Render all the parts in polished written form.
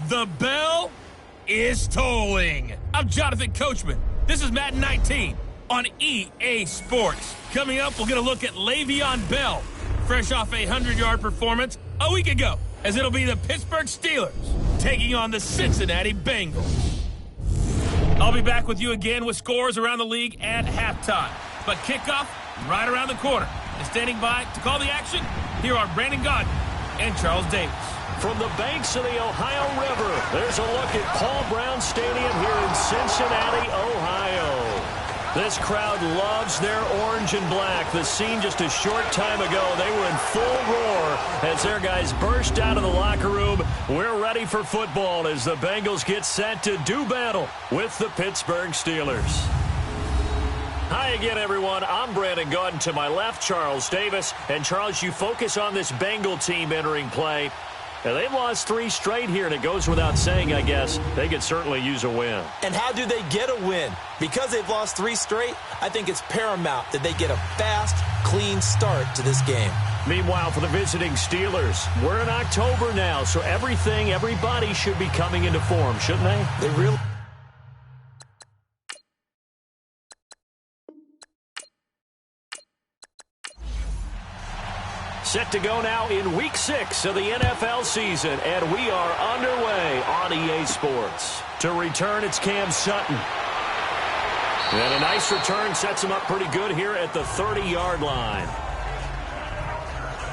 The bell is tolling. I'm Jonathan Coachman. This is Madden 19 on EA Sports. Coming up, we'll get a look at Le'Veon Bell, fresh off a 100-yard performance a week ago, as it'll be the Pittsburgh Steelers taking on the Cincinnati Bengals. I'll be back with you again with scores around the league at halftime. But kickoff right around the corner. And standing by to call the action, here are Brandon Gaudin and Charles Davis. From the banks of the Ohio River, there's a look at Paul Brown Stadium here in Cincinnati, Ohio. This crowd loves their orange and black. The scene just a short time ago, they were in full roar as their guys burst out of the locker room. We're ready for football as the Bengals get set to do battle with the Pittsburgh Steelers. Hi again, everyone. I'm Brandon Gaudin. To my left, Charles Davis. And Charles, you focus on this Bengal team entering play. Now, they've lost 3 straight here, and it goes without saying, I guess, they could certainly use a win. And how do they get a win? Because they've lost 3 straight, I think it's paramount that they get a fast, clean start to this game. Meanwhile, for the visiting Steelers, we're in October now, so everybody should be coming into form, shouldn't they? They really... Set to go now in Week 6 of the NFL season, and we are underway on EA Sports. To return, it's Cam Sutton. And a nice return sets him up pretty good here at the 30-yard line.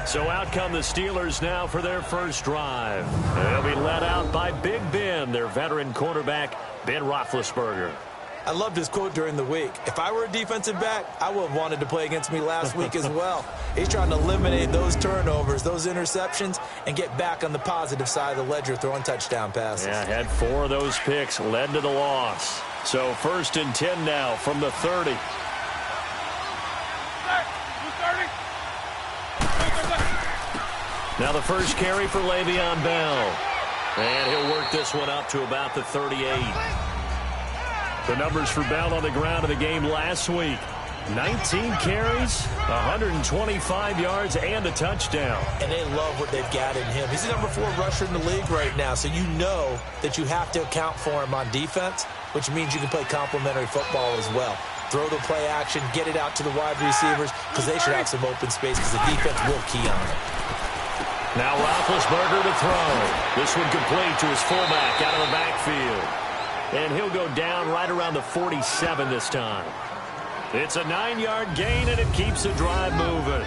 So out come the Steelers now for their first drive. They'll be led out by Big Ben, their veteran quarterback, Ben Roethlisberger. I loved his quote during the week. If I were a defensive back, I would have wanted to play against me last week as well. He's trying to eliminate those turnovers, those interceptions, and get back on the positive side of the ledger throwing touchdown passes. Yeah, had 4 of those picks, led to the loss. So 1st and 10 now from the 30. Now the first carry for Le'Veon Bell. And he'll work this one up to about the 38. The numbers for Bell on the ground in the game last week. 19 carries, 125 yards, and a touchdown. And they love what they've got in him. He's the number 4 rusher in the league right now, so you know that you have to account for him on defense, which means you can play complementary football as well. Throw the play action, get it out to the wide receivers, because they should have some open space, because the defense will key on it. Now Roethlisberger to throw. This one complete to his fullback out of the backfield. And he'll go down right around the 47 this time. It's a 9-yard gain, and it keeps the drive moving.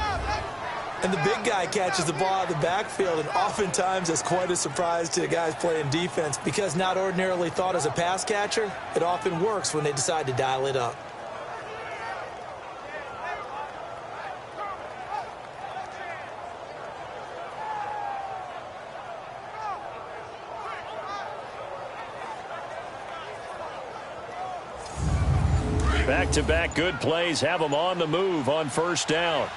And the big guy catches the ball out of the backfield, and oftentimes that's quite a surprise to the guys playing defense, because not ordinarily thought as a pass catcher, it often works when they decide to dial it up. Back-to-back good plays have them on the move on first down.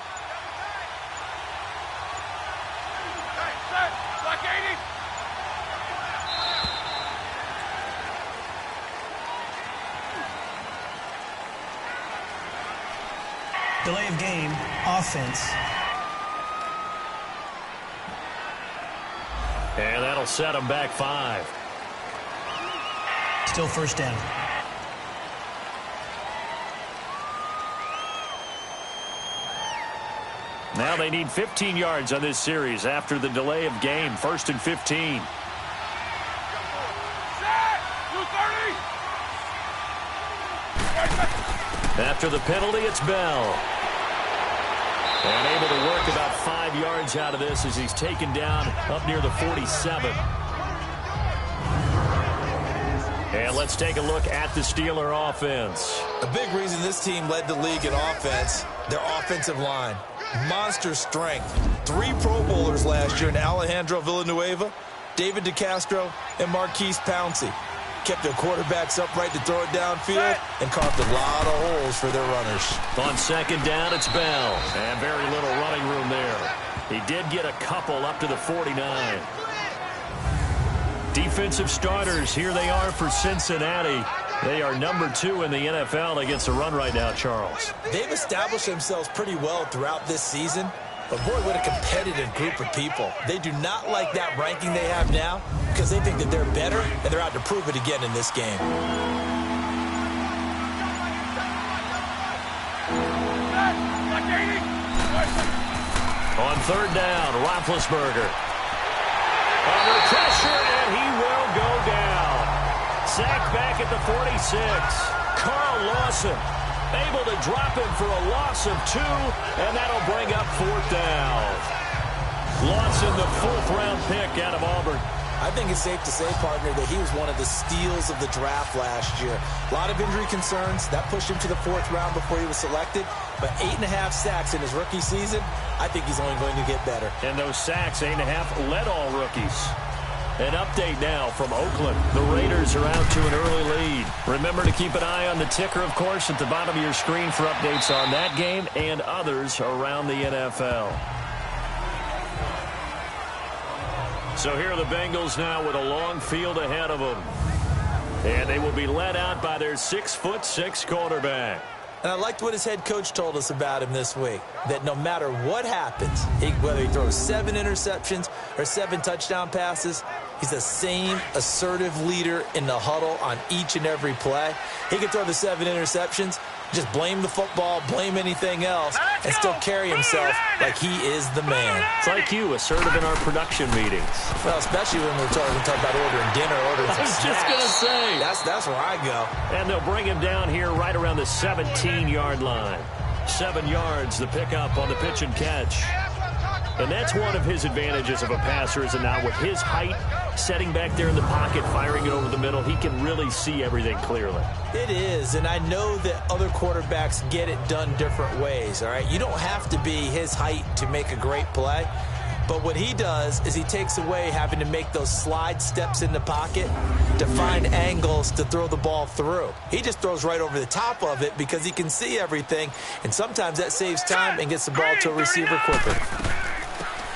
Delay of game, offense. And that'll set them back 5. Still first down. Now they need 15 yards on this series after the delay of game. 1st and 15. After the penalty, it's Bell. And able to work about 5 yards out of this as he's taken down up near the 47. And let's take a look at the Steeler offense. A big reason this team led the league in offense, their offensive line. Monster strength. 3 Pro Bowlers last year in Alejandro Villanueva, David DeCastro, and Marquise Pouncey. Kept their quarterbacks upright to throw it downfield and carved a lot of holes for their runners. On 2nd down, it's Bell. And very little running room there. He did get a couple up to the 49. Defensive starters, here they are for Cincinnati. They are number 2 in the NFL against the run right now, Charles. They've established themselves pretty well throughout this season. But boy, what a competitive group of people. They do not like that ranking they have now because they think that they're better, and they're out to prove it again in this game. On third down, Roethlisberger. Under pressure, and he will go down. Sacked back at the 46. Carl Lawson able to drop him for a loss of 2, and that'll bring up fourth down. Lawson, the fourth-round pick out of Auburn. I think it's safe to say, partner, that he was one of the steals of the draft last year. A lot of injury concerns. That pushed him to the fourth round before he was selected. But 8.5 sacks in his rookie season, I think he's only going to get better. And those sacks, 8.5, led all rookies. An update now from Oakland. The Raiders are out to an early lead. Remember to keep an eye on the ticker, of course, at the bottom of your screen for updates on that game and others around the NFL. So here are the Bengals now with a long field ahead of them. And they will be led out by their 6'6" quarterback. And I liked what his head coach told us about him this week, that no matter what happens, whether he throws 7 interceptions or 7 touchdown passes, he's the same assertive leader in the huddle on each and every play. He can throw the 7 interceptions, just blame the football, blame anything else, and still carry himself like he is the man. It's like you, assertive in our production meetings. Well, especially when we're talking about ordering dinner, ordering some snacks. I was just going to say. That's where I go. And they'll bring him down here right around the 17-yard line. 7 yards, the pickup on the pitch and catch. And that's one of his advantages of a passer, is it not? With his height, setting back there in the pocket, firing it over the middle, he can really see everything clearly. It is, and I know that other quarterbacks get it done different ways, all right? You don't have to be his height to make a great play. But what he does is he takes away having to make those slide steps in the pocket to find angles to throw the ball through. He just throws right over the top of it because he can see everything, and sometimes that saves time and gets the ball to a receiver quicker.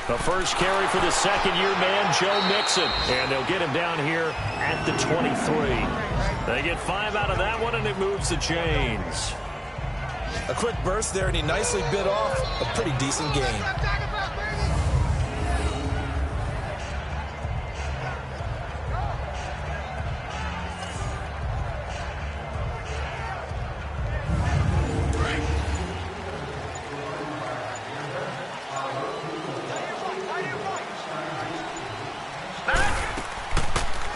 The first carry for the second-year man, Joe Mixon. And they'll get him down here at the 23. They get 5 out of that one, and it moves the chains. A quick burst there, and he nicely bit off a pretty decent gain.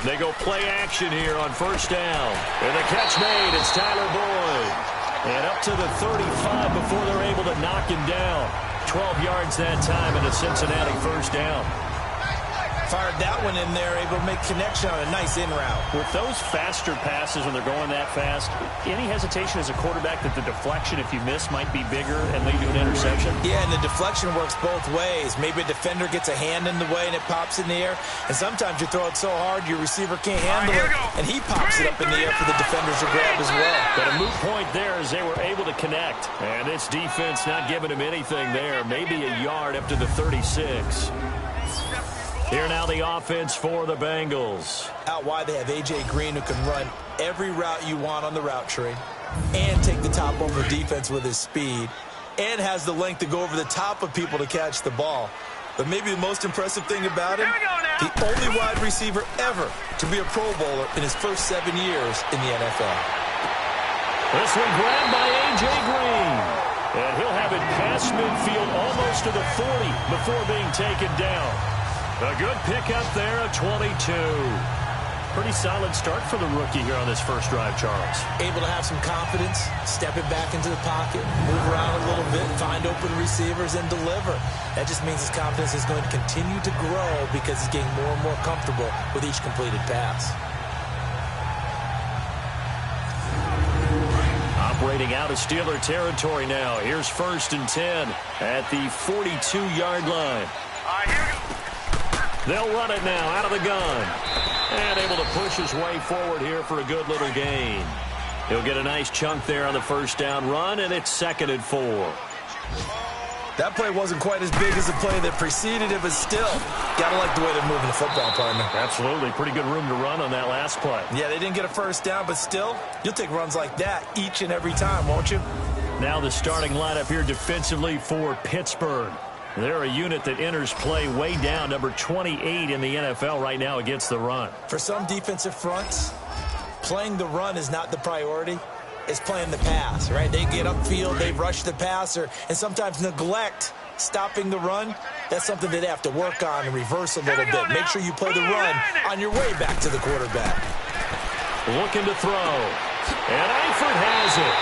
They go play action here on first down. And the catch made. It's Tyler Boyd. And up to the 35 before they're able to knock him down. 12 yards that time and a Cincinnati first down. Fired that one in there, able to make connection on a nice in route. With those faster passes when they're going that fast, any hesitation as a quarterback that the deflection, if you miss, might be bigger and lead to an interception? Yeah, and the deflection works both ways. Maybe a defender gets a hand in the way and it pops in the air. And sometimes you throw it so hard your receiver can't handle it, and he pops it up in the air for the defenders to grab as well. But a moot point there as they were able to connect. And this defense not giving him anything there. Maybe a yard up to the 36. Here now the offense for the Bengals. Out wide they have A.J. Green, who can run every route you want on the route tree and take the top over defense with his speed and has the length to go over the top of people to catch the ball. But maybe the most impressive thing about him, the only wide receiver ever to be a Pro Bowler in his first 7 years in the NFL. This one grabbed by A.J. Green. And he'll have it past midfield almost to the 40 before being taken down. A good pickup there, a 22. Pretty solid start for the rookie here on this first drive, Charles. Able to have some confidence, stepping back into the pocket, move around a little bit, find open receivers, and deliver. That just means his confidence is going to continue to grow because he's getting more and more comfortable with each completed pass. Operating out of Steeler territory now. Here's 1st and 10 at the 42-yard line. They'll run it now out of the gun. And able to push his way forward here for a good little gain. He'll get a nice chunk there on the first down run, and it's 2nd and 4. That play wasn't quite as big as the play that preceded it, but still, gotta like the way they're moving the football, partner. Absolutely. Pretty good room to run on that last play. Yeah, they didn't get a first down, but still, you'll take runs like that each and every time, won't you? Now the starting lineup here defensively for Pittsburgh. They're a unit that enters play way down, number 28 in the NFL right now against the run. For some defensive fronts, playing the run is not the priority. It's playing the pass, right? They get upfield, they rush the passer, and sometimes neglect stopping the run. That's something that they have to work on and reverse a little bit. Make sure you play the run on your way back to the quarterback. Looking to throw. And Eifert has it.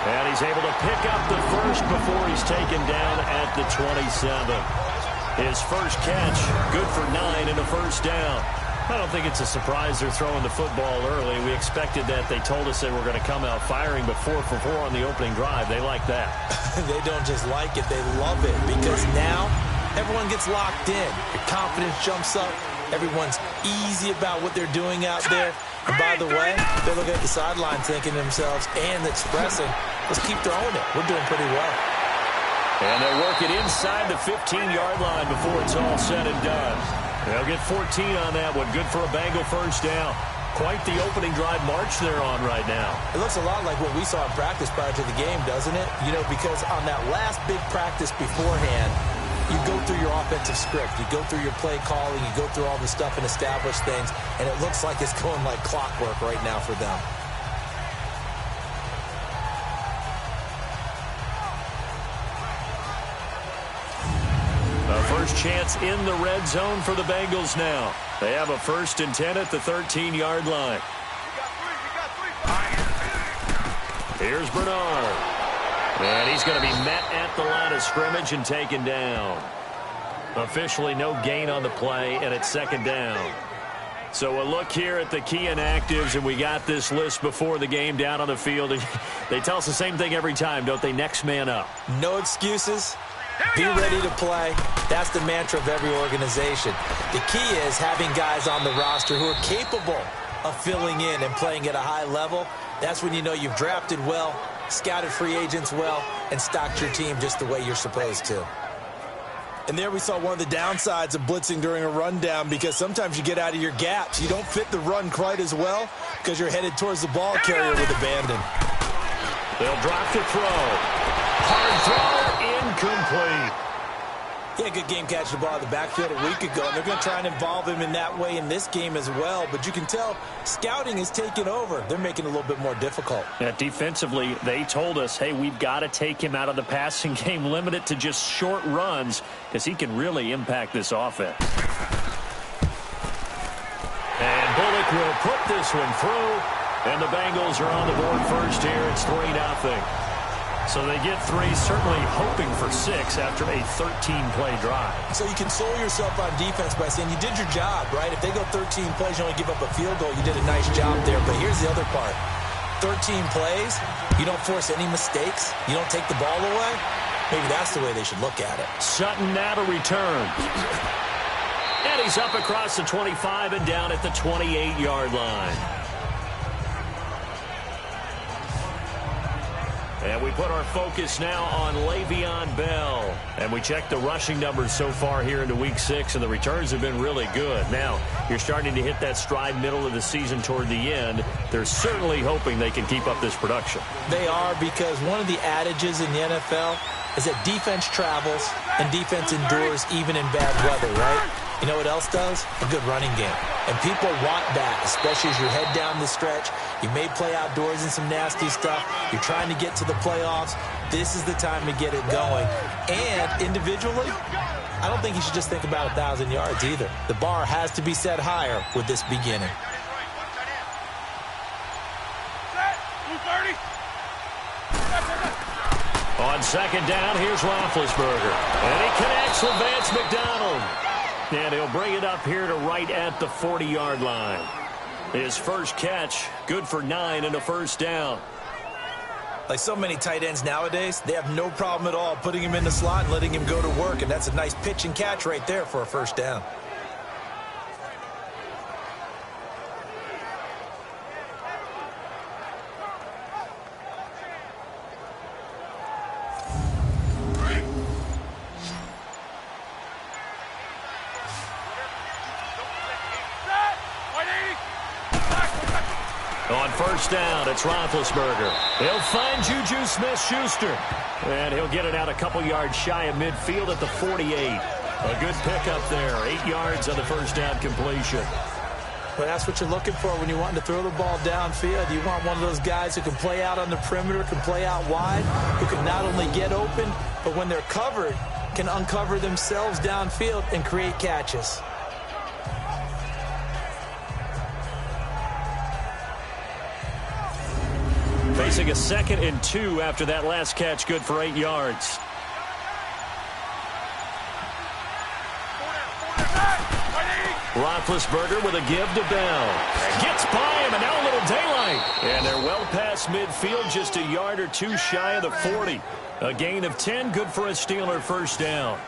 And he's able to pick up the first before he's taken down at the 27. His first catch, good for 9 and a first down. I don't think it's a surprise they're throwing the football early. We expected that. They told us they were going to come out firing, but 4 for 4 on the opening drive. They like that. They don't just like it, they love it, because now everyone gets locked in. Your confidence jumps up. Everyone's easy about what they're doing out there. And by the way, they're looking at the sideline thinking to themselves and expressing, let's keep throwing it. We're doing pretty well. And they'll work it inside the 15-yard line before it's all said and done. They'll get 14 on that one. Good for a Bengal first down. Quite the opening drive march they're on right now. It looks a lot like what we saw in practice prior to the game, doesn't it? You know, because on that last big practice beforehand, you go through your offensive script. You go through your play calling. You go through all the stuff and establish things. And it looks like it's going like clockwork right now for them. A first chance in the red zone for the Bengals now. They have a 1st and 10 at the 13-yard line. Here's Bernard. And he's going to be met at the line of scrimmage and taken down. Officially no gain on the play, and it's 2nd down. So a look here at the key inactives, and we got this list before the game down on the field. They tell us the same thing every time, don't they? Next man up. No excuses. Be ready to play. That's the mantra of every organization. The key is having guys on the roster who are capable of filling in and playing at a high level. That's when you know you've drafted well, scouted free agents well, and stocked your team just the way you're supposed to. And there we saw one of the downsides of blitzing during a rundown, because sometimes you get out of your gaps. You don't fit the run quite as well because you're headed towards the ball carrier with abandon. They'll drop the throw. Hard throw, incomplete. He had a good game catching the ball in the backfield a week ago, and they're going to try and involve him in that way in this game as well. But you can tell scouting is taking over. They're making it a little bit more difficult. Yeah, defensively, they told us, hey, we've got to take him out of the passing game, limit it to just short runs, because he can really impact this offense. And Bullock will put this one through, and the Bengals are on the board first here. It's 3-0. So they get 3, certainly hoping for 6 after a 13-play drive. So you console yourself on defense by saying you did your job, right? If they go 13 plays, you only give up a field goal, you did a nice job there. But here's the other part. 13 plays, you don't force any mistakes, you don't take the ball away. Maybe that's the way they should look at it. Sutton now to return. And he's up across the 25 and down at the 28-yard line. And we put our focus now on Le'Veon Bell. And we check the rushing numbers so far here into Week 6, and the returns have been really good. Now, you're starting to hit that stride middle of the season toward the end. They're certainly hoping they can keep up this production. They are, because one of the adages in the NFL is that defense travels and defense endures even in bad weather, right? You know what else does? A good running game. And people want that, especially as you head down the stretch. You may play outdoors in some nasty stuff. You're trying to get to the playoffs. This is the time to get it going. And individually, I don't think you should just think about 1,000 yards either. The bar has to be set higher with this beginning. On 2nd down, here's Roethlisberger. And he connects with Vance McDonald. And he'll bring it up here to right at the 40-yard line. His first catch, good for 9 and a first down. Like so many tight ends nowadays, they have no problem at all putting him in the slot and letting him go to work. And that's a nice pitch and catch right there for a first down. On first down, it's Roethlisberger. He'll find Juju Smith-Schuster. And he'll get it out a couple yards shy of midfield at the 48. A good pickup there. 8 yards on the first down completion. But that's what you're looking for when you're wanting to throw the ball downfield. You want one of those guys who can play out on the perimeter, can play out wide, who can not only get open, but when they're covered, can uncover themselves downfield and create catches. Facing a 2nd and 2 after that last catch, good for 8 yards. Roethlisberger with a give to Bell. Gets by him, and now a little daylight. And they're well past midfield, just a yard or two shy of the 40. A gain of 10, good for a Steeler first down.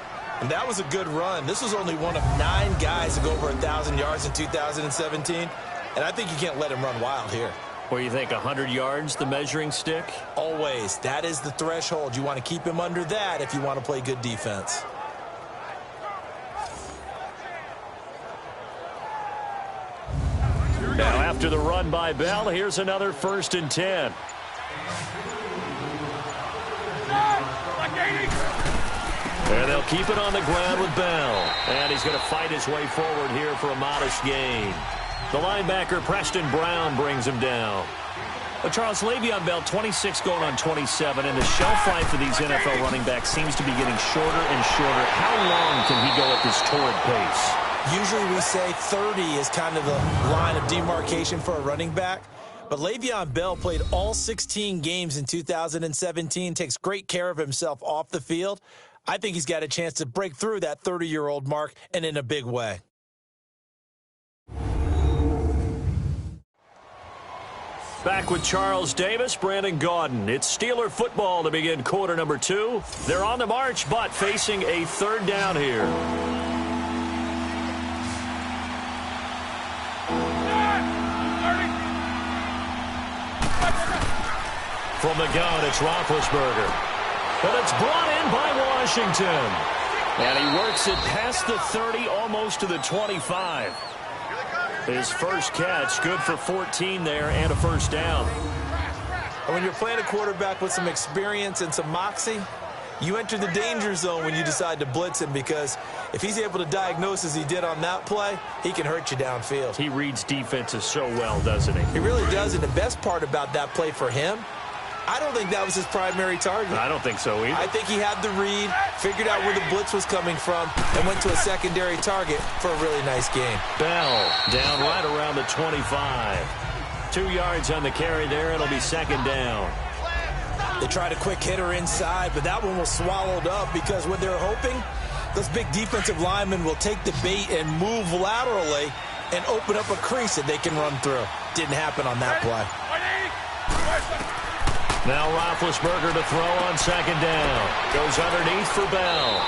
And that was a good run. This was only one of 9 guys to go over 1,000 yards in 2017. And I think you can't let him run wild here. Where you think 100 yards, the measuring stick? Always. That is the threshold. You want to keep him under that if you want to play good defense. Now after the run by Bell, here's another 1st and 10. And they'll keep it on the ground with Bell. And he's going to fight his way forward here for a modest gain. The linebacker, Preston Brown, brings him down. But Charles, Le'Veon Bell, 26 going on 27, and the shelf life for these NFL running backs seems to be getting shorter and shorter. How long can he go at this torrid pace? Usually we say 30 is kind of the line of demarcation for a running back. But Le'Veon Bell played all 16 games in 2017, takes great care of himself off the field. I think he's got a chance to break through that 30-year-old mark, and in a big way. Back with Charles Davis, Brandon Gaudin. It's Steeler football to begin quarter number 2. They're on the march, but facing a 3rd down here. From the gun, it's Roethlisberger. But it's brought in by Washington. And he works it past the 30, almost to the 25. His first catch, good for 14 there and a first down. And when you're playing a quarterback with some experience and some moxie, you enter the danger zone when you decide to blitz him, because if he's able to diagnose as he did on that play, he can hurt you downfield. He reads defenses so well, doesn't he? He really does, and the best part about that play for him, I don't think that was his primary target. I don't think so either. I think he had the read, figured out where the blitz was coming from, and went to a secondary target for a really nice game. Bell down right around the 25. 2 yards on the carry there. It'll be 2nd down. They tried a quick hitter inside, but that one was swallowed up because what they're hoping, those big defensive linemen will take the bait and move laterally and open up a crease that they can run through. Didn't happen on that play. Now Roethlisberger to throw on 2nd down. Goes underneath for Bell.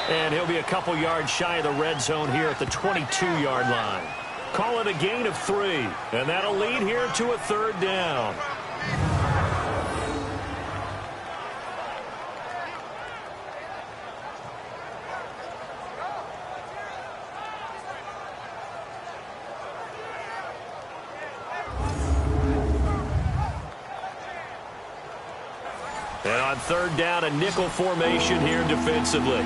And he'll be a couple yards shy of the red zone here at the 22-yard line. Call it a gain of 3. And that'll lead here to a 3rd down. And on 3rd down, a nickel formation here defensively.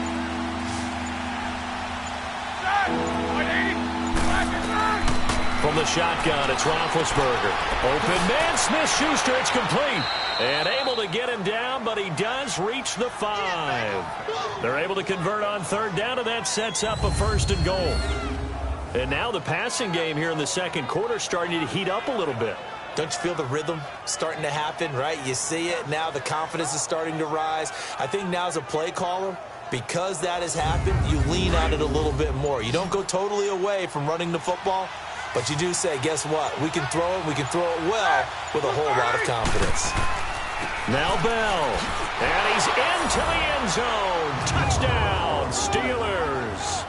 From the shotgun, it's Roethlisberger. Open man, Smith-Schuster, it's complete. And able to get him down, but he does reach the 5. They're able to convert on 3rd down, and that sets up a 1st and goal. And now the passing game here in the 2nd quarter starting to heat up a little bit. Don't you feel the rhythm starting to happen, right? You see it. Now the confidence is starting to rise. I think now as a play caller, because that has happened, you lean on it a little bit more. You don't go totally away from running the football, but you do say, guess what? We can throw it. We can throw it well with a whole lot of confidence. Now Bell. And he's into the end zone. Touchdown, Steelers.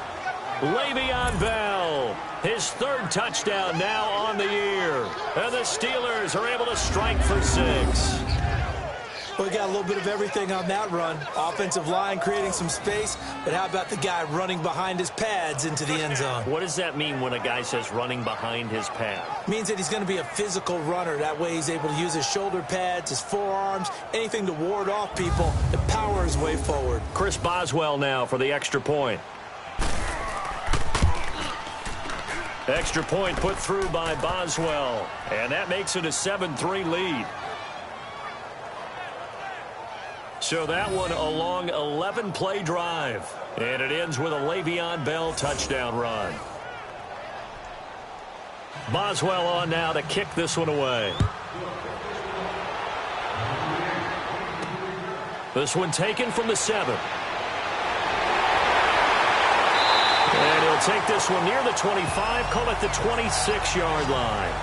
Le'Veon Bell, his 3rd touchdown now on the year. And the Steelers are able to strike for 6. Well, we got a little bit of everything on that run. Offensive line creating some space, but how about the guy running behind his pads into the end zone? What does that mean when a guy says running behind his pad? Means that he's going to be a physical runner. That way he's able to use his shoulder pads, his forearms, anything to ward off people and power his way forward. Chris Boswell now for the extra point. Extra point put through by Boswell, and that makes it a 7-3 lead. So that one a long 11-play drive, and it ends with a Le'Veon Bell touchdown run. Boswell on now to kick this one away. This one taken from the 7. And he'll take this one near the 25, call it the 26-yard line.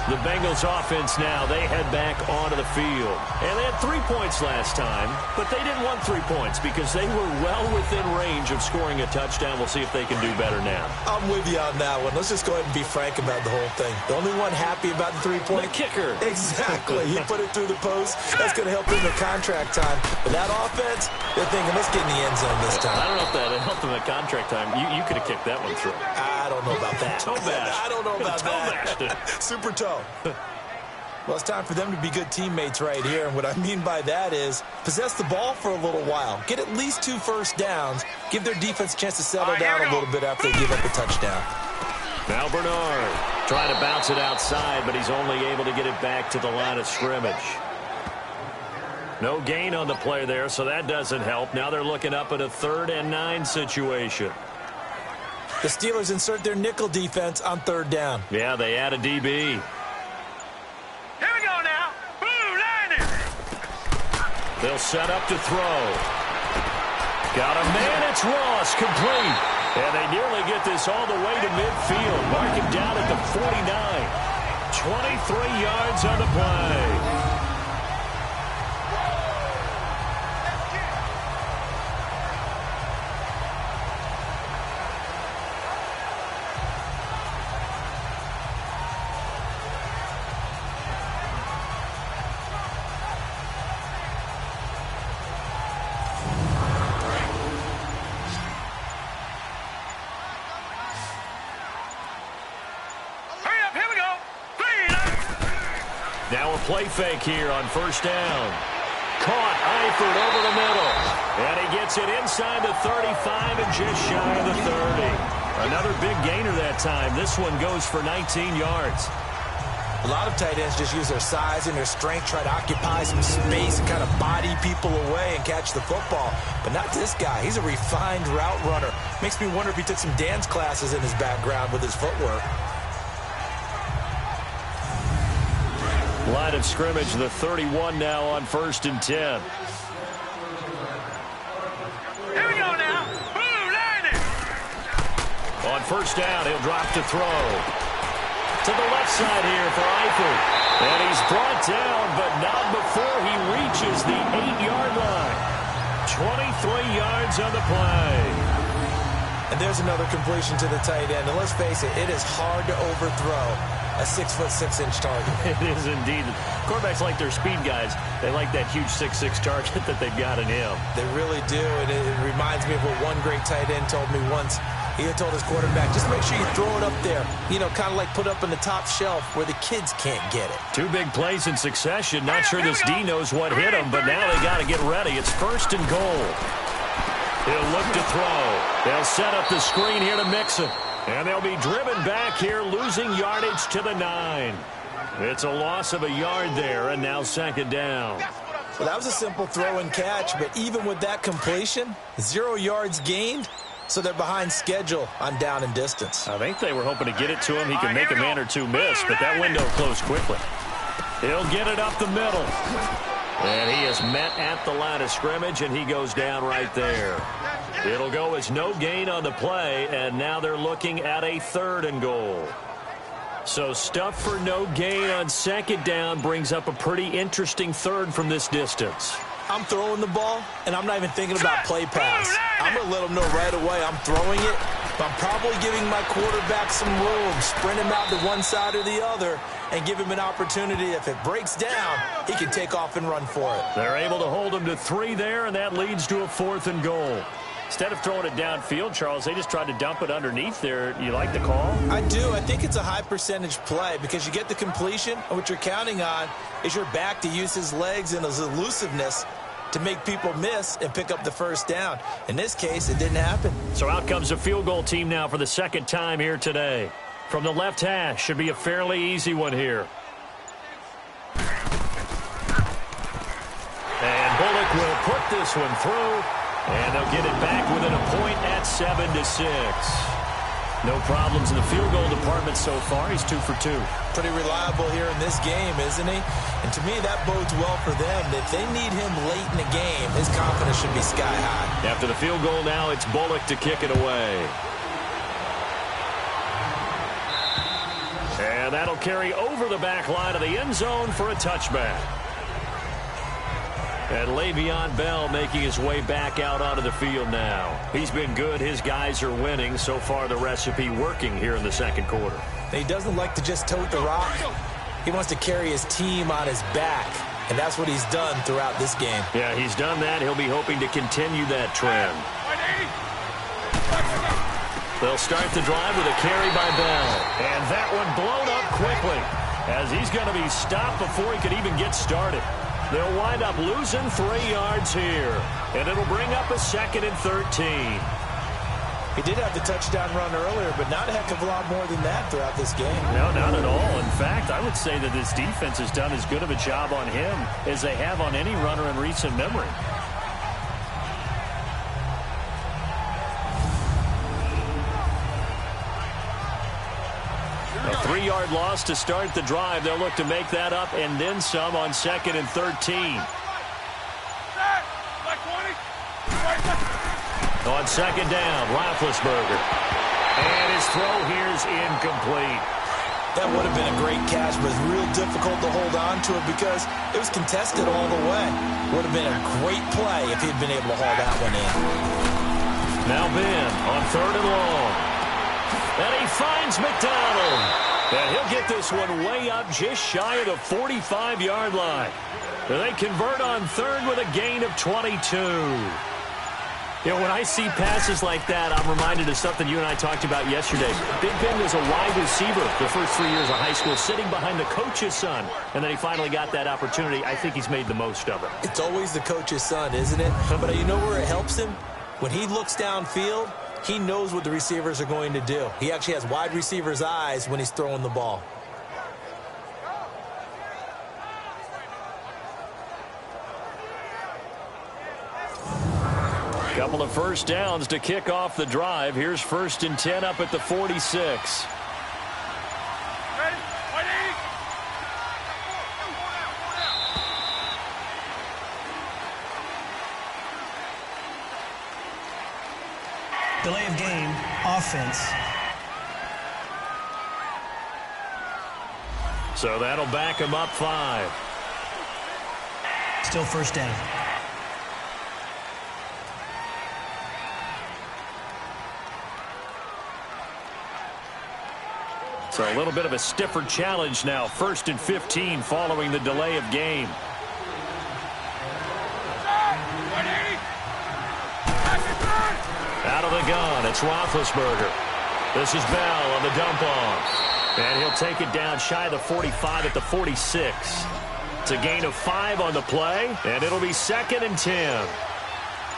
The Bengals offense now, they head back onto the field. And they had 3 points last time, but they didn't want 3 points because they were well within range of scoring a touchdown. We'll see if they can do better now. I'm with you on that one. Let's just go ahead and be frank about the whole thing. The only one happy about the 3-point? The kicker. Exactly. He put it through the post. That's going to help him in contract time. But that offense, they're thinking, let's get in the end zone this time. I don't know if that helped him at contract time. You could have kicked that one through. I don't know about that. Toe bash. I don't know about that. Super toe. Well, it's time for them to be good teammates right here. And what I mean by that is possess the ball for a little while. Get at least 2 first downs. Give their defense a chance to settle down a little bit after they give up a touchdown. Now Bernard trying to bounce it outside, but he's only able to get it back to the line of scrimmage. No gain on the play there, so that doesn't help. Now they're looking up at a 3rd and 9 situation. The Steelers insert their nickel defense on 3rd down. Yeah, they add a DB. Here we go now. Blue line. They'll set up to throw. Got a man. It's Ross, complete. And they nearly get this all the way to midfield. Mark him down at the 49. 23 yards on the play. Now a play fake here on 1st down. Caught Eifert over the middle. And he gets it inside the 35 and just shy of the 30. Another big gainer that time. This one goes for 19 yards. A lot of tight ends just use their size and their strength, try to occupy some space and kind of body people away and catch the football. But not this guy. He's a refined route runner. Makes me wonder if he took some dance classes in his background with his footwork. Line of scrimmage, the 31 now on 1st and 10. Here we go now. Blue line. On 1st down, he'll drop to throw. To the left side here for Eifert. And he's brought down, but not before he reaches the 8-yard line. 23 yards on the play. And there's another completion to the tight end. And let's face it, it is hard to overthrow a 6'6" target. It is indeed. Quarterbacks like their speed guys. They like that huge 6'6" target that they've got in him. They really do, and it reminds me of what one great tight end told me once. He had told his quarterback, just make sure you throw it up there. You know, kind of like put up in the top shelf where the kids can't get it. 2 big plays in succession. Not sure this D knows what hit him, but now they got to get ready. It's 1st and goal. He'll look to throw. They'll set up the screen here to Mixon. And they'll be driven back here, losing yardage to the 9. It's a loss of a yard there, and now 2nd down. Well, that was a simple throw and catch, but even with that completion, 0 yards gained, so they're behind schedule on down and distance. I think they were hoping to get it to him. He could make a man or 2 miss, but that window closed quickly. He'll get it up the middle. And he is met at the line of scrimmage, and he goes down right there. It'll go as no gain on the play, and now they're looking at a 3rd and goal. So stuff for no gain on 2nd down brings up a pretty interesting 3rd from this distance. I'm throwing the ball, and I'm not even thinking about play pass. I'm going to let them know right away I'm throwing it, I'm probably giving my quarterback some room, sprint him out to one side or the other, and give him an opportunity. If it breaks down, he can take off and run for it. They're able to hold him to 3 there, and that leads to a 4th and goal. Instead of throwing it downfield, Charles, they just tried to dump it underneath there. You like the call? I do. I think it's a high percentage play because you get the completion, and what you're counting on is your back to use his legs and his elusiveness to make people miss and pick up the first down. In this case, it didn't happen. So out comes a field goal team now for the 2nd time here today. From the left hash, should be a fairly easy one here. And Bullock will put this one through, and they'll get it back within a point at 7-6. No problems in the field goal department so far. He's 2 for 2. Pretty reliable here in this game, isn't he? And to me, that bodes well for them. If they need him late in the game, his confidence should be sky high. After the field goal now, it's Bullock to kick it away. And that'll carry over the back line of the end zone for a touchback. And Le'Veon Bell making his way back out onto the field now. He's been good. His guys are winning. So far, the recipe working here in the 2nd quarter. He doesn't like to just tote the rock. He wants to carry his team on his back, and that's what he's done throughout this game. Yeah, he's done that. He'll be hoping to continue that trend. They'll start the drive with a carry by Bell. And that one blown up quickly as he's going to be stopped before he could even get started. They'll wind up losing 3 yards here. And it'll bring up a 2nd and 13. He did have the touchdown run earlier, but not a heck of a lot more than that throughout this game. No, not at all. In fact, I would say that this defense has done as good of a job on him as they have on any runner in recent memory. A 3-yard loss to start the drive. They'll look to make that up and then some on 2nd and 13. On 2nd down, Roethlisberger. And his throw here is incomplete. That would have been a great catch, but it's real difficult to hold on to it because it was contested all the way. Would have been a great play if he'd been able to haul that one in. Now Ben on 3rd and long. And he finds McDonald. And he'll get this one way up just shy of the 45-yard line. And they convert on 3rd with a gain of 22. You know, when I see passes like that, I'm reminded of something you and I talked about yesterday. Big Ben was a wide receiver the first 3 years of high school, sitting behind the coach's son. And then he finally got that opportunity. I think he's made the most of it. It's always the coach's son, isn't it? But you know where it helps him? When he looks downfield, he knows what the receivers are going to do. He actually has wide receivers' eyes when he's throwing the ball. Couple of first downs to kick off the drive. Here's 1st and 10 up at the 46. Delay of game, offense. So that'll back him up 5. Still 1st down. So a little bit of a stiffer challenge now. 1st and 15 following the delay of game. Out of the gun, it's Roethlisberger. This is Bell on the dump off. And he'll take it down shy of the 45 at the 46. It's a gain of 5 on the play, and it'll be 2nd and 10.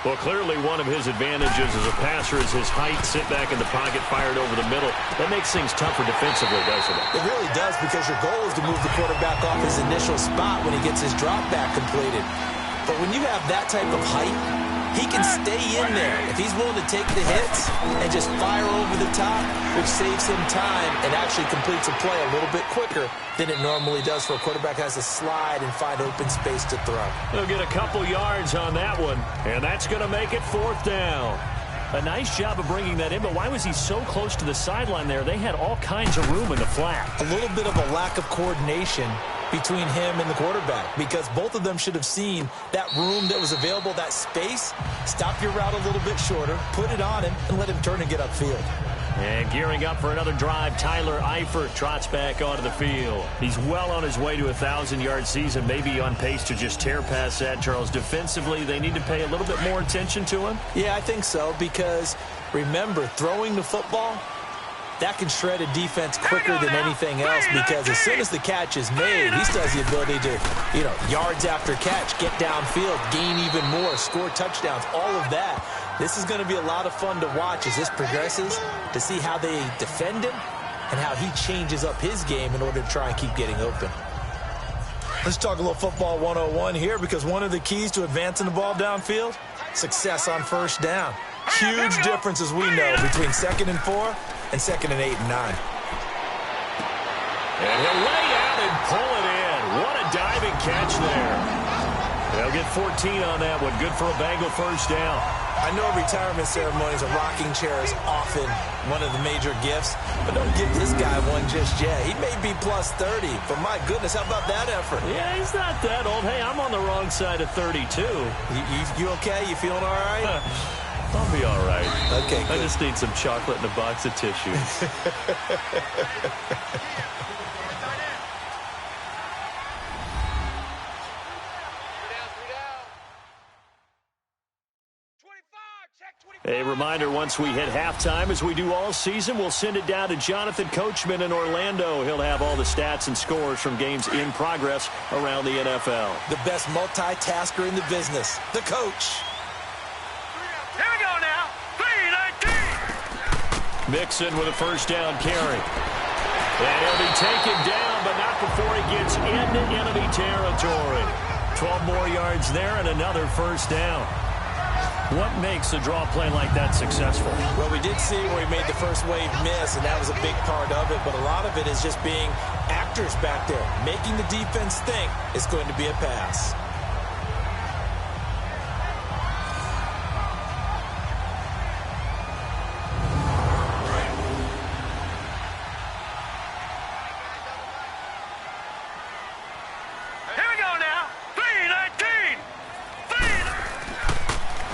Well, clearly one of his advantages as a passer is his height. Sit back in the pocket, fired over the middle. That makes things tougher defensively, doesn't it? It really does, because your goal is to move the quarterback off his initial spot when he gets his drop back completed. But when you have that type of height, he can stay in there if he's willing to take the hits and just fire over the top, which saves him time and actually completes a play a little bit quicker than it normally does for a quarterback has to slide and find open space to throw. He'll get a couple yards on that one, and that's going to make it 4th down. A nice job of bringing that in, but why was he so close to the sideline there? They had all kinds of room in the flat. A little bit of a lack of coordination between him and the quarterback, because both of them should have seen that room that was available, that space. Stop your route a little bit shorter, put it on him, and let him turn and get upfield. And gearing up for another drive, Tyler Eifert trots back onto the field. He's well on his way to a 1,000-yard season, maybe on pace to just tear past that, Charles. Defensively, they need to pay a little bit more attention to him? Yeah, I think so, because remember, throwing the football, that can shred a defense quicker than anything else, because as soon as the catch is made, he still has the ability to, yards after catch, get downfield, gain even more, score touchdowns, all of that. This is going to be a lot of fun to watch as this progresses, to see how they defend him and how he changes up his game in order to try and keep getting open. Let's talk a little football 101 here, because one of the keys to advancing the ball downfield, success on first down. Huge difference, as we know, between 2nd and 4 and 2nd and 8 and 9. And he'll lay out and pull it in. What a diving catch there. They'll get 14 on that one. Good for a Bengal first down. I know retirement ceremonies, a rocking chair is often one of the major gifts, but don't give this guy one just yet. He may be plus 30, but my goodness, how about that effort? Yeah, he's not that old. Hey, I'm on the wrong side of 32. You okay? You feeling all right? I'll be all right. Okay, good. I just need some chocolate and a box of tissues. A reminder, once we hit halftime, as we do all season, we'll send it down to Jonathan Coachman in Orlando. He'll have all the stats and scores from games in progress around the NFL. The best multitasker in the business, the coach. Here we go now. 3-19. Mixon with a first down carry. And he'll be taken down, but not before he gets into enemy territory. 12 more yards there and another first down. What makes a draw play like that successful? Well, we did see where he made the first wave miss, and that was a big part of it, but a lot of it is just being actors back there, making the defense think it's going to be a pass.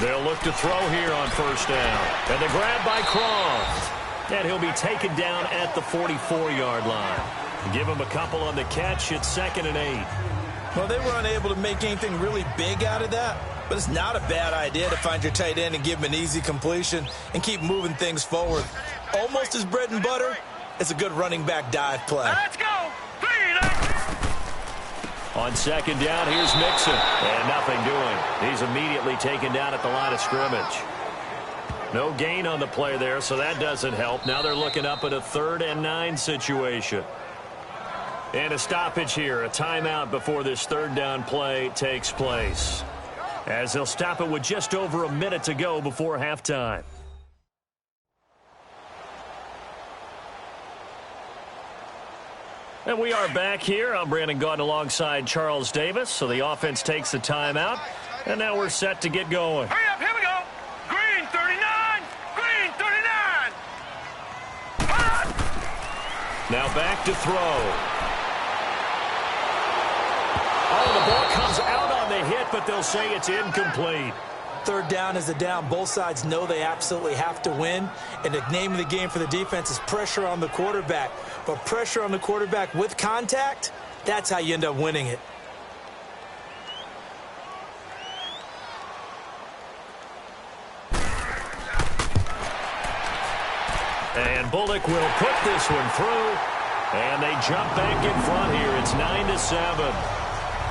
They'll look to throw here on first down. And the grab by Croft. And he'll be taken down at the 44-yard line. Give him a couple on the catch. It's 2nd and 8. Well, they were unable to make anything really big out of that, but it's not a bad idea to find your tight end and give him an easy completion and keep moving things forward. Almost his bread and butter. It's a good running back dive play. Let's go. On second down, here's Mixon. And nothing doing. He's immediately taken down at the line of scrimmage. No gain on the play there, so that doesn't help. Now they're looking up at a 3rd and 9 situation. And a stoppage here, a timeout before this 3rd down play takes place. As they'll stop it with just over a minute to go before halftime. And we are back here. I'm Brandon Gaudin alongside Charles Davis. So the offense takes the timeout. And now we're set to get going. Hurry up, here we go. Green 39. Green 39. Now back to throw. Oh, the ball comes out on the hit, but they'll say it's incomplete. 3rd down is a down. Both sides know they absolutely have to win. And the name of the game for the defense is pressure on the quarterback. But pressure on the quarterback with contact, that's how you end up winning it. And Bullock will put this one through. And they jump back in front here. It's 9-7.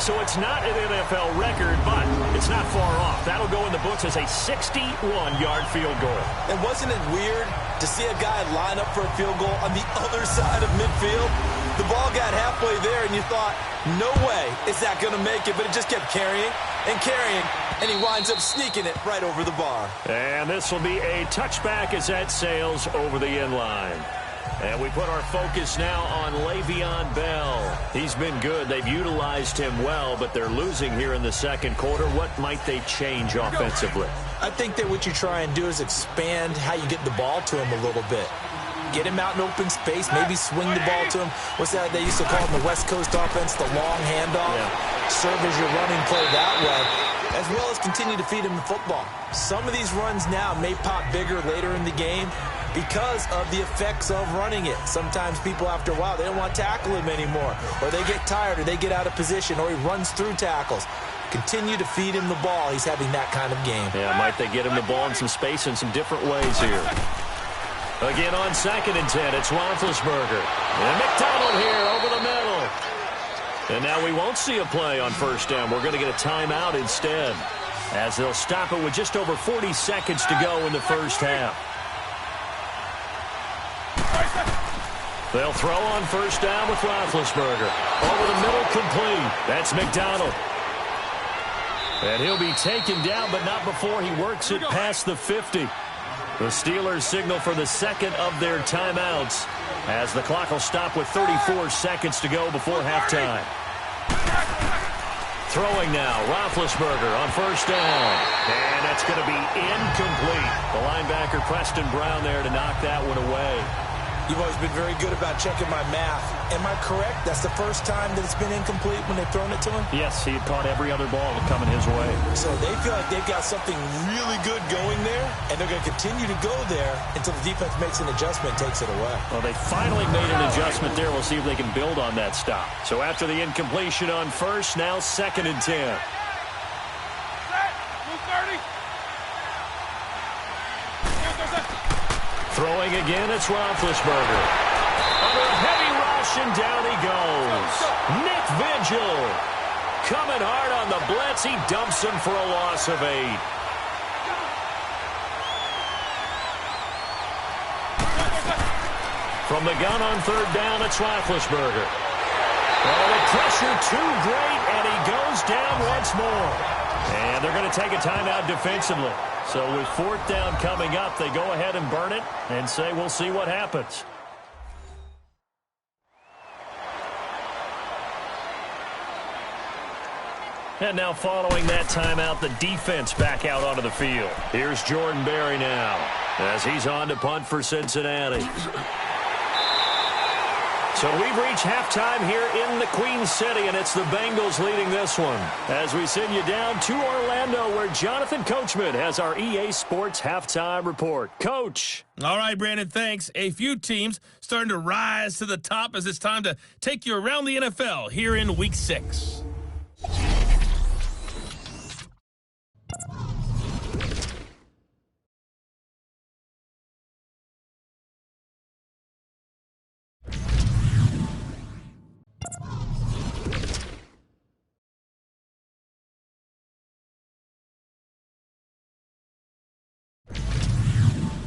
So it's not an NFL record, but it's not far off. That'll go in the books as a 61-yard field goal. And wasn't it weird to see a guy line up for a field goal on the other side of midfield? The ball got halfway there, and you thought, no way is that going to make it, but it just kept carrying and carrying, and he winds up sneaking it right over the bar. And this will be a touchback as that sails over the end line. And we put our focus now on Le'Veon Bell. He's been good. They've utilized him well, but they're losing here in the second quarter. What might they change offensively? I think that what you try and do is expand how you get the ball to him a little bit. Get him out in open space, maybe swing the ball to him. What's that they used to call in the West Coast offense, the long handoff? Yeah. Serve as your running play that way, as well as continue to feed him the football. Some of these runs now may pop bigger later in the game because of the effects of running it. Sometimes people, after a while, they don't want to tackle him anymore, or they get tired, or they get out of position, or he runs through tackles. Continue to feed him the ball. He's having that kind of game. Yeah, might they get him the ball in some space in some different ways here. Again on 2nd and 10, it's Roethlisberger. And McDonald here over the middle. And now we won't see a play on 1st down. We're going to get a timeout instead, as they'll stop it with just over 40 seconds to go in the 1st half. They'll throw on 1st down with Roethlisberger. Over the middle, complete. That's McDonald. And he'll be taken down, but not before he works it past the 50. The Steelers signal for the second of their timeouts, as the clock will stop with 34 seconds to go before halftime. Throwing now, Roethlisberger on 1st down. And it's going to be incomplete. The linebacker, Preston Brown, there to knock that one away. You've always been very good about checking my math. Am I correct? That's the first time that it's been incomplete when they've thrown it to him? Yes, he had caught every other ball coming his way. So they feel like they've got something really good going there, and they're going to continue to go there until the defense makes an adjustment and takes it away. Well, they finally made an adjustment there. We'll see if they can build on that stop. So after the incompletion on 1st, now 2nd and 10. Throwing again, it's Roethlisberger. Under a heavy rush, and down he goes. Nick Vigil coming hard on the blitz. He dumps him for a loss of 8. From the gun on 3rd down, it's Roethlisberger. Oh, the pressure too great, and he goes down once more. And they're going to take a timeout defensively. So with 4th down coming up, they go ahead and burn it and say we'll see what happens. And now following that timeout, the defense back out onto the field. Here's Jordan Berry now as he's on to punt for Cincinnati. So we've reached halftime here in the Queen City, and it's the Bengals leading this one. As we send you down to Orlando, where Jonathan Coachman has our EA Sports halftime report. Coach. All right, Brandon, thanks. A few teams starting to rise to the top as it's time to take you around the NFL here in Week 6.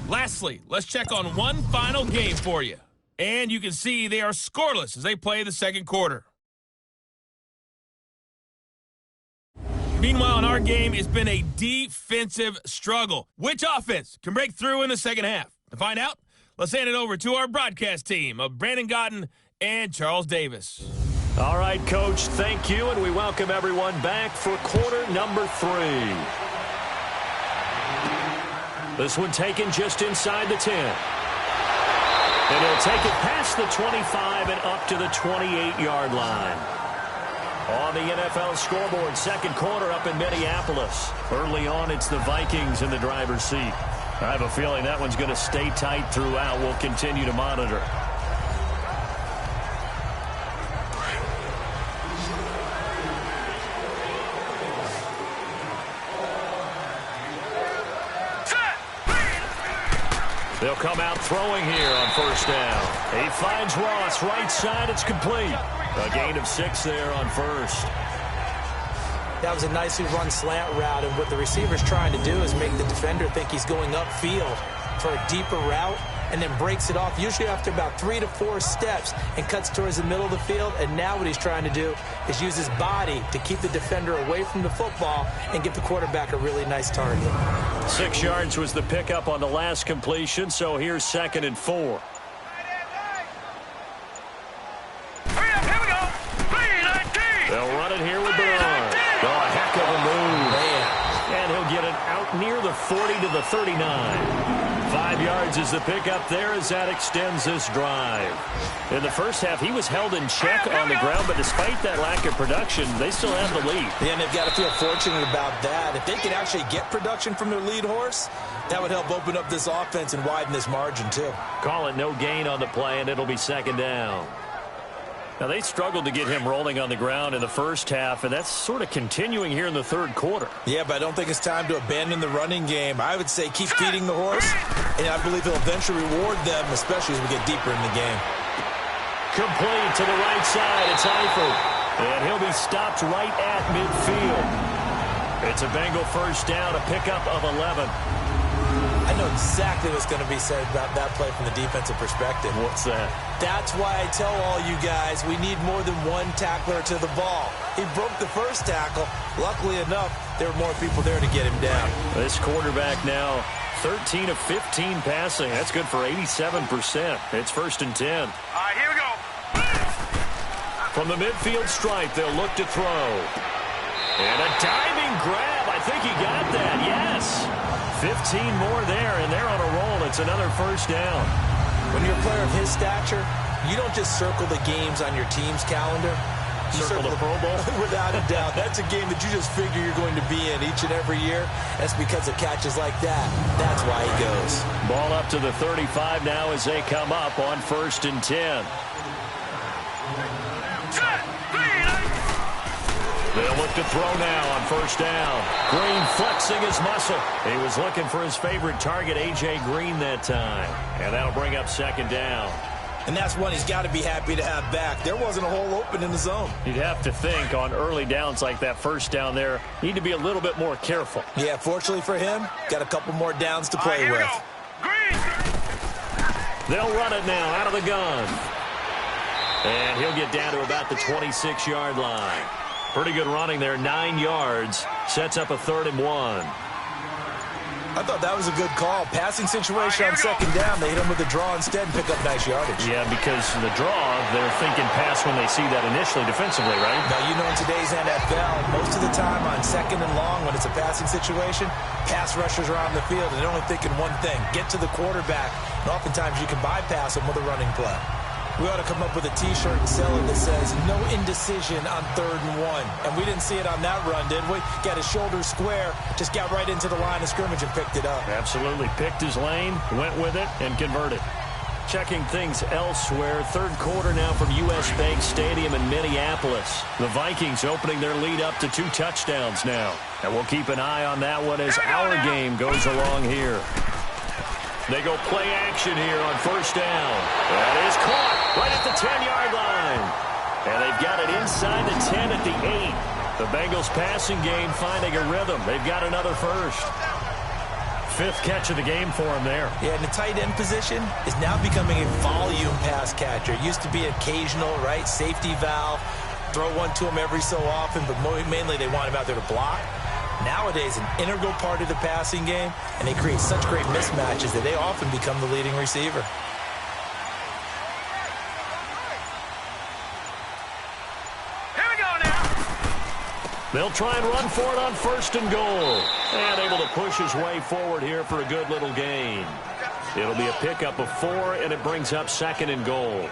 Lastly, let's check on one final game for you. And you can see they are scoreless as they play the second quarter. Meanwhile, in our game, it's been a defensive struggle. Which offense can break through in the second half? To find out, let's hand it over to our broadcast team of Brandon Godden and Charles Davis. All right, Coach, thank you, and we welcome everyone back for quarter number 3. This one taken just inside the 10. And he'll take it past the 25 and up to the 28-yard line. On the NFL scoreboard, second quarter up in Minneapolis. Early on, it's the Vikings in the driver's seat. I have a feeling that one's going to stay tight throughout. We'll continue to monitor. They'll come out throwing here on 1st down. He finds Ross right side. It's complete. A gain of 6 there on 1st. That was a nicely run slant route, and what the receiver's trying to do is make the defender think he's going upfield for a deeper route, and then breaks it off, usually after about 3 to 4 steps, and cuts towards the middle of the field. And now what he's trying to do is use his body to keep the defender away from the football and give the quarterback a really nice target. 6 yards was the pickup on the last completion, so here's 2nd and 4. Here we go. 3-19. They'll run it here with Brown. Oh, a heck of a move. Man. And he'll get an out near the 40 to the 39. 5 yards is the pickup there as that extends this drive. In the first half, he was held in check on the ground, but despite that lack of production, they still have the lead. Yeah, and they've got to feel fortunate about that. If they could actually get production from their lead horse, that would help open up this offense and widen this margin, too. Call it no gain on the play, and it'll be second down. Now, they struggled to get him rolling on the ground in the first half, and that's sort of continuing here in the third quarter. Yeah, but I don't think it's time to abandon the running game. I would say keep feeding the horse, and I believe he'll eventually reward them, especially as we get deeper in the game. Complete to the right side. It's Eifert, and he'll be stopped right at midfield. It's a Bengal first down, a pickup of 11. I know exactly what's going to be said about that play from the defensive perspective. What's that? That's why I tell all you guys we need more than one tackler to the ball. He broke the first tackle. Luckily enough, there were more people there to get him down. This quarterback now 13 of 15 passing. That's good for 87%. It's 1st and 10. All right, here we go. From the midfield stripe, they'll look to throw. And a diving grab. I think he got that. Yes. 15 more there, and they're on a roll. It's another first down. When you're a player of his stature, you don't just circle the games on your team's calendar. You circle the Pro Bowl? Without a doubt. That's a game that you just figure you're going to be in each and every year. That's because of catches like that. That's why he goes. Ball up to the 35 now as they come up on 1st and 10. They'll look to throw now on first down. Green flexing his muscle. He was looking for his favorite target, A.J. Green, that time. And that'll bring up second down. And that's one he's got to be happy to have back. There wasn't a hole open in the zone. You'd have to think on early downs like that first down there, need to be a little bit more careful. Yeah, fortunately for him, got a couple more downs to play with. They'll run it now out of the gun. And he'll get down to about the 26-yard line. Pretty good running there, 9 yards. Sets up a 3rd and 1. I thought that was a good call. Passing situation on second down. They hit him with a draw instead and pick up nice yardage. Yeah, because the draw, they're thinking pass when they see that initially defensively, right? Now, you know in today's NFL, most of the time on second and long when it's a passing situation, pass rushers are on the field and they're only thinking one thing, get to the quarterback. And oftentimes you can bypass them with a running play. We ought to come up with a T-shirt and sell it that says, no indecision on 3rd and 1. And we didn't see it on that run, did we? Got his shoulders square, just got right into the line of scrimmage and picked it up. Absolutely. Picked his lane, went with it, and converted. Checking things elsewhere. Third quarter now from U.S. Bank Stadium in Minneapolis. The Vikings opening their lead up to 2 touchdowns now. And we'll keep an eye on that one as our game goes along here. They go play action here on first down. That is caught right at the 10-yard line. And they've got it inside the 10 at the 8. The Bengals passing game finding a rhythm. They've got another first. 5th catch of the game for him there. Yeah, and the tight end position is now becoming a volume pass catcher. It used to be occasional, right? Safety valve. Throw one to him every so often, but mainly they want him out there to block. Nowadays, an integral part of the passing game, and they create such great mismatches that they often become the leading receiver. Here we go now. They'll try and run for it on 1st and goal. And able to push his way forward here for a good little gain. It'll be a pickup of 4, and it brings up 2nd and goal.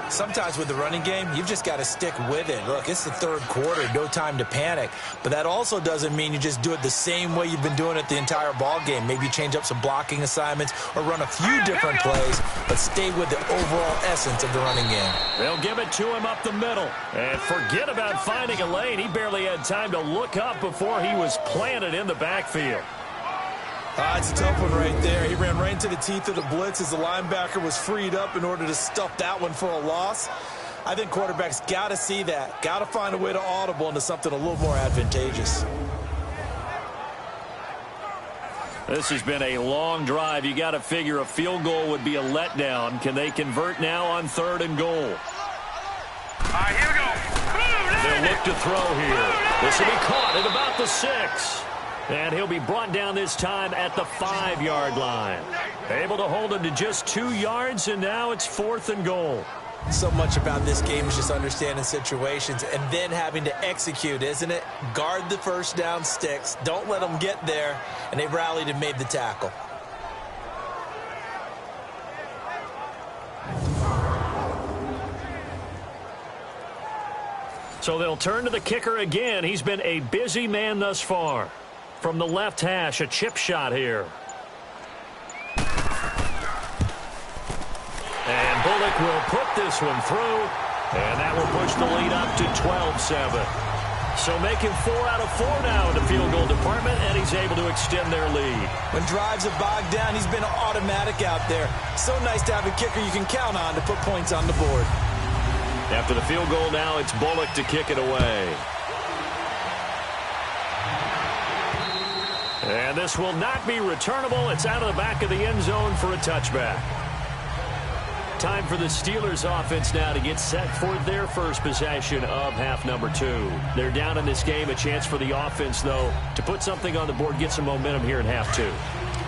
Sometimes with the running game, you've just got to stick with it. Look, it's the third quarter, no time to panic. But that also doesn't mean you just do it the same way you've been doing it the entire ball game. Maybe change up some blocking assignments or run a few different plays, but stay with the overall essence of the running game. They'll give it to him up the middle. And forget about finding a lane. He barely had time to look up before he was planted in the backfield. It's a tough one right there. He ran right into the teeth of the blitz as the linebacker was freed up in order to stuff that one for a loss. I think quarterbacks got to see that. Got to find a way to audible into something a little more advantageous. This has been a long drive. You got to figure a field goal would be a letdown. Can they convert now on 3rd and goal? All right, here we go. They'll look to throw here. This will be caught at about the 6. And he'll be brought down this time at the 5-yard line. Able to hold him to just 2 yards, and now it's 4th and goal. So much about this game is just understanding situations and then having to execute, isn't it? Guard the first down sticks. Don't let them get there. And they rallied and made the tackle. So they'll turn to the kicker again. He's been a busy man thus far. From the left hash, a chip shot here. And Bullock will put this one through, and that will push the lead up to 12-7. So making 4 out of 4 now in the field goal department, and he's able to extend their lead. When drives are bogged down, he's been automatic out there. So nice to have a kicker you can count on to put points on the board. After the field goal now, it's Bullock to kick it away. And this will not be returnable. It's out of the back of the end zone for a touchback. Time for the Steelers offense now to get set for their first possession of half number 2. They're down in this game. A chance for the offense, though, to put something on the board, get some momentum here in half 2.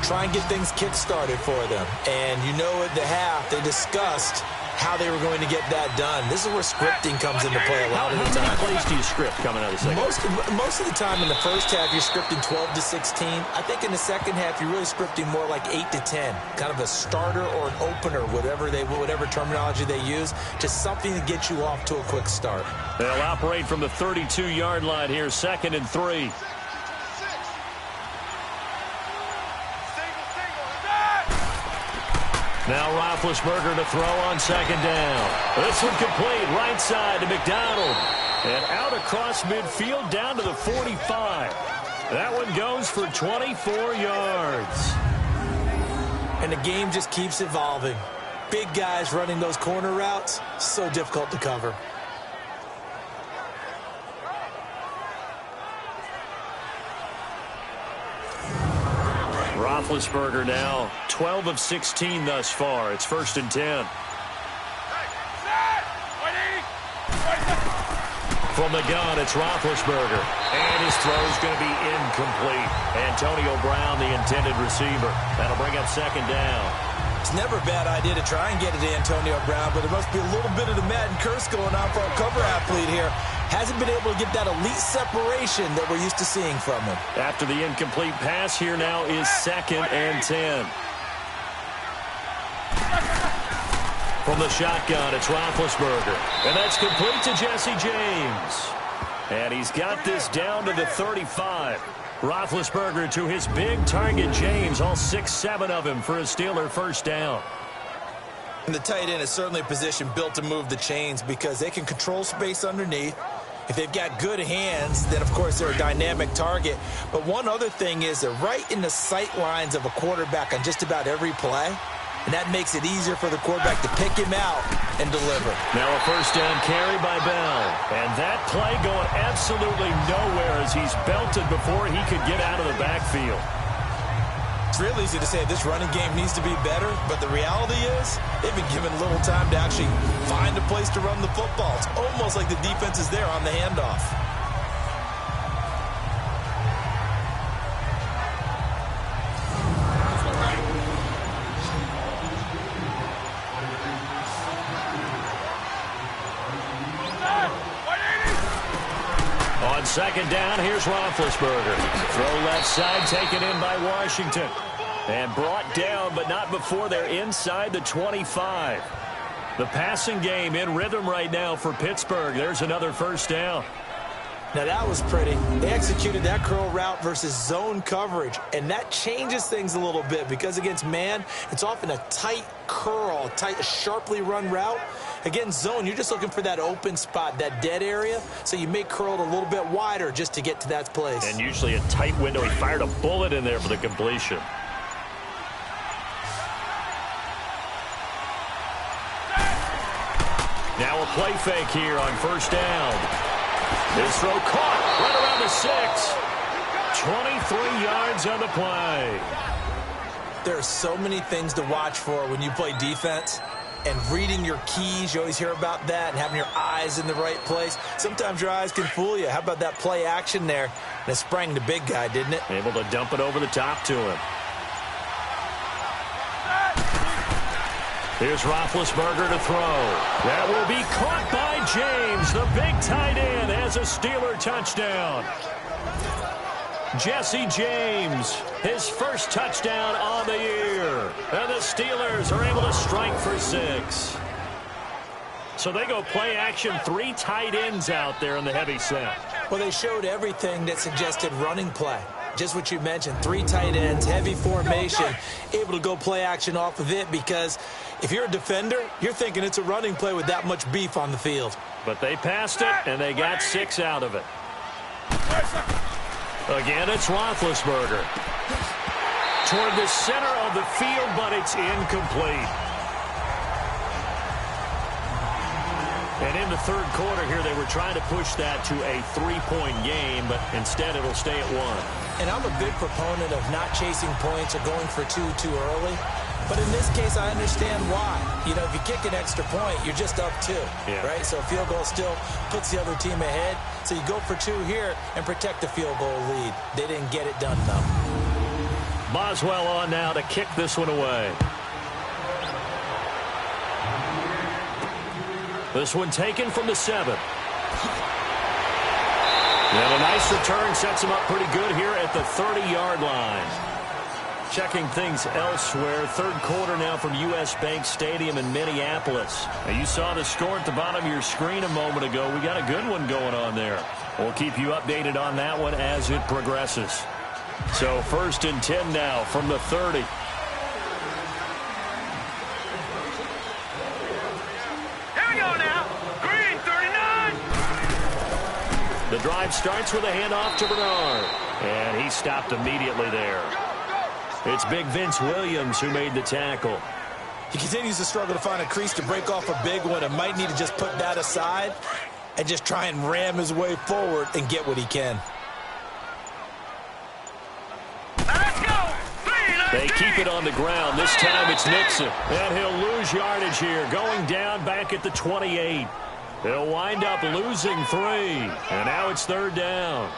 Try and get things kick-started for them. And you know at the half, they discussed how they were going to get that done. This is where scripting comes into play a lot of the time. How many plays do you script coming out of the second? Most of the time in the first half, you're scripting 12 to 16. I think in the second half, you're really scripting more like 8 to 10. Kind of a starter or an opener, whatever terminology they use, just something to get you off to a quick start. They'll operate from the 32-yard line here, 2nd and 3. Now Roethlisberger to throw on 2nd down. This one complete, right side to McDonald. And out across midfield down to the 45. That one goes for 24 yards. And the game just keeps evolving. Big guys running those corner routes, so difficult to cover. Roethlisberger now 12 of 16 thus far. It's 1st and 10. From the gun, it's Roethlisberger. And his throw's going to be incomplete. Antonio Brown, the intended receiver. That'll bring up 2nd down. It's never a bad idea to try and get it to Antonio Brown, but there must be a little bit of the Madden curse going on for our cover athlete here. Hasn't been able to get that elite separation that we're used to seeing from him. After the incomplete pass, here now is 2nd and 10. From the shotgun, it's Roethlisberger. And that's complete to Jesse James. And he's got this down to the 35. Roethlisberger to his big target, James. All 6-7 of him for a Steeler first down. And the tight end is certainly a position built to move the chains because they can control space underneath. If they've got good hands, then, of course, they're a dynamic target. But one other thing is they're right in the sight lines of a quarterback on just about every play. And that makes it easier for the quarterback to pick him out and deliver. Now a first down carry by Bell. And that play going absolutely nowhere as he's belted before he could get out of the backfield. It's real easy to say this running game needs to be better, but the reality is they've been given little time to actually find a place to run the football. It's almost like the defense is there on the handoff. On 2nd down, here's Roethlisberger. Throw left side, taken in by Washington. And brought down, but not before they're inside the 25. The passing game in rhythm right now for Pittsburgh. There's another first down. Now that was pretty. They executed that curl route versus zone coverage, and that changes things a little bit because against man, it's often a tight curl, tight, sharply run route. Against zone, you're just looking for that open spot, that dead area, so you may curl it a little bit wider just to get to that place. And usually a tight window. He fired a bullet in there for the completion. Now a play fake here on first down. His throw caught right around the 6. 23 yards on the play. There are so many things to watch for when you play defense. And reading your keys, you always hear about that, and having your eyes in the right place. Sometimes your eyes can fool you. How about that play action there? And it sprang the big guy, didn't it? Able to dump it over the top to him. Here's Roethlisberger to throw. That will be caught by James. The big tight end has a Steeler touchdown. Jesse James, his first touchdown on the year. And the Steelers are able to strike for 6. So they go play action, 3 tight ends out there in the heavy set. Well, they showed everything that suggested running play. Just what you mentioned, 3 tight ends, heavy formation, able to go play action off of it because if you're a defender, you're thinking it's a running play with that much beef on the field. But they passed it, and they got 6 out of it. Again, it's Roethlisberger. Toward the center of the field, but it's incomplete. And in the third quarter here, they were trying to push that to a 3-point game, but instead it'll stay at 1. And I'm a big proponent of not chasing points or going for 2 too early. But in this case, I understand why. You know, if you kick an extra point, you're just up 2, right? So a field goal still puts the other team ahead. So you go for 2 here and protect the field goal lead. They didn't get it done, though. Boswell on now to kick this one away. This one taken from the 7. And a nice return sets him up pretty good here at the 30-yard line. Checking things elsewhere. Third quarter now from U.S. Bank Stadium in Minneapolis. Now you saw the score at the bottom of your screen a moment ago. We got a good one going on there. We'll keep you updated on that one as it progresses. So 1st and 10 now from the 30. The drive starts with a handoff to Bernard. And he stopped immediately there. It's big Vince Williams who made the tackle. He continues to struggle to find a crease to break off a big one and might need to just put that aside and just try and ram his way forward and get what he can. Let's go! They keep it on the ground. This time it's Nixon. And he'll lose yardage here. Going down back at the 28. They'll wind up losing 3. And now it's 3rd down.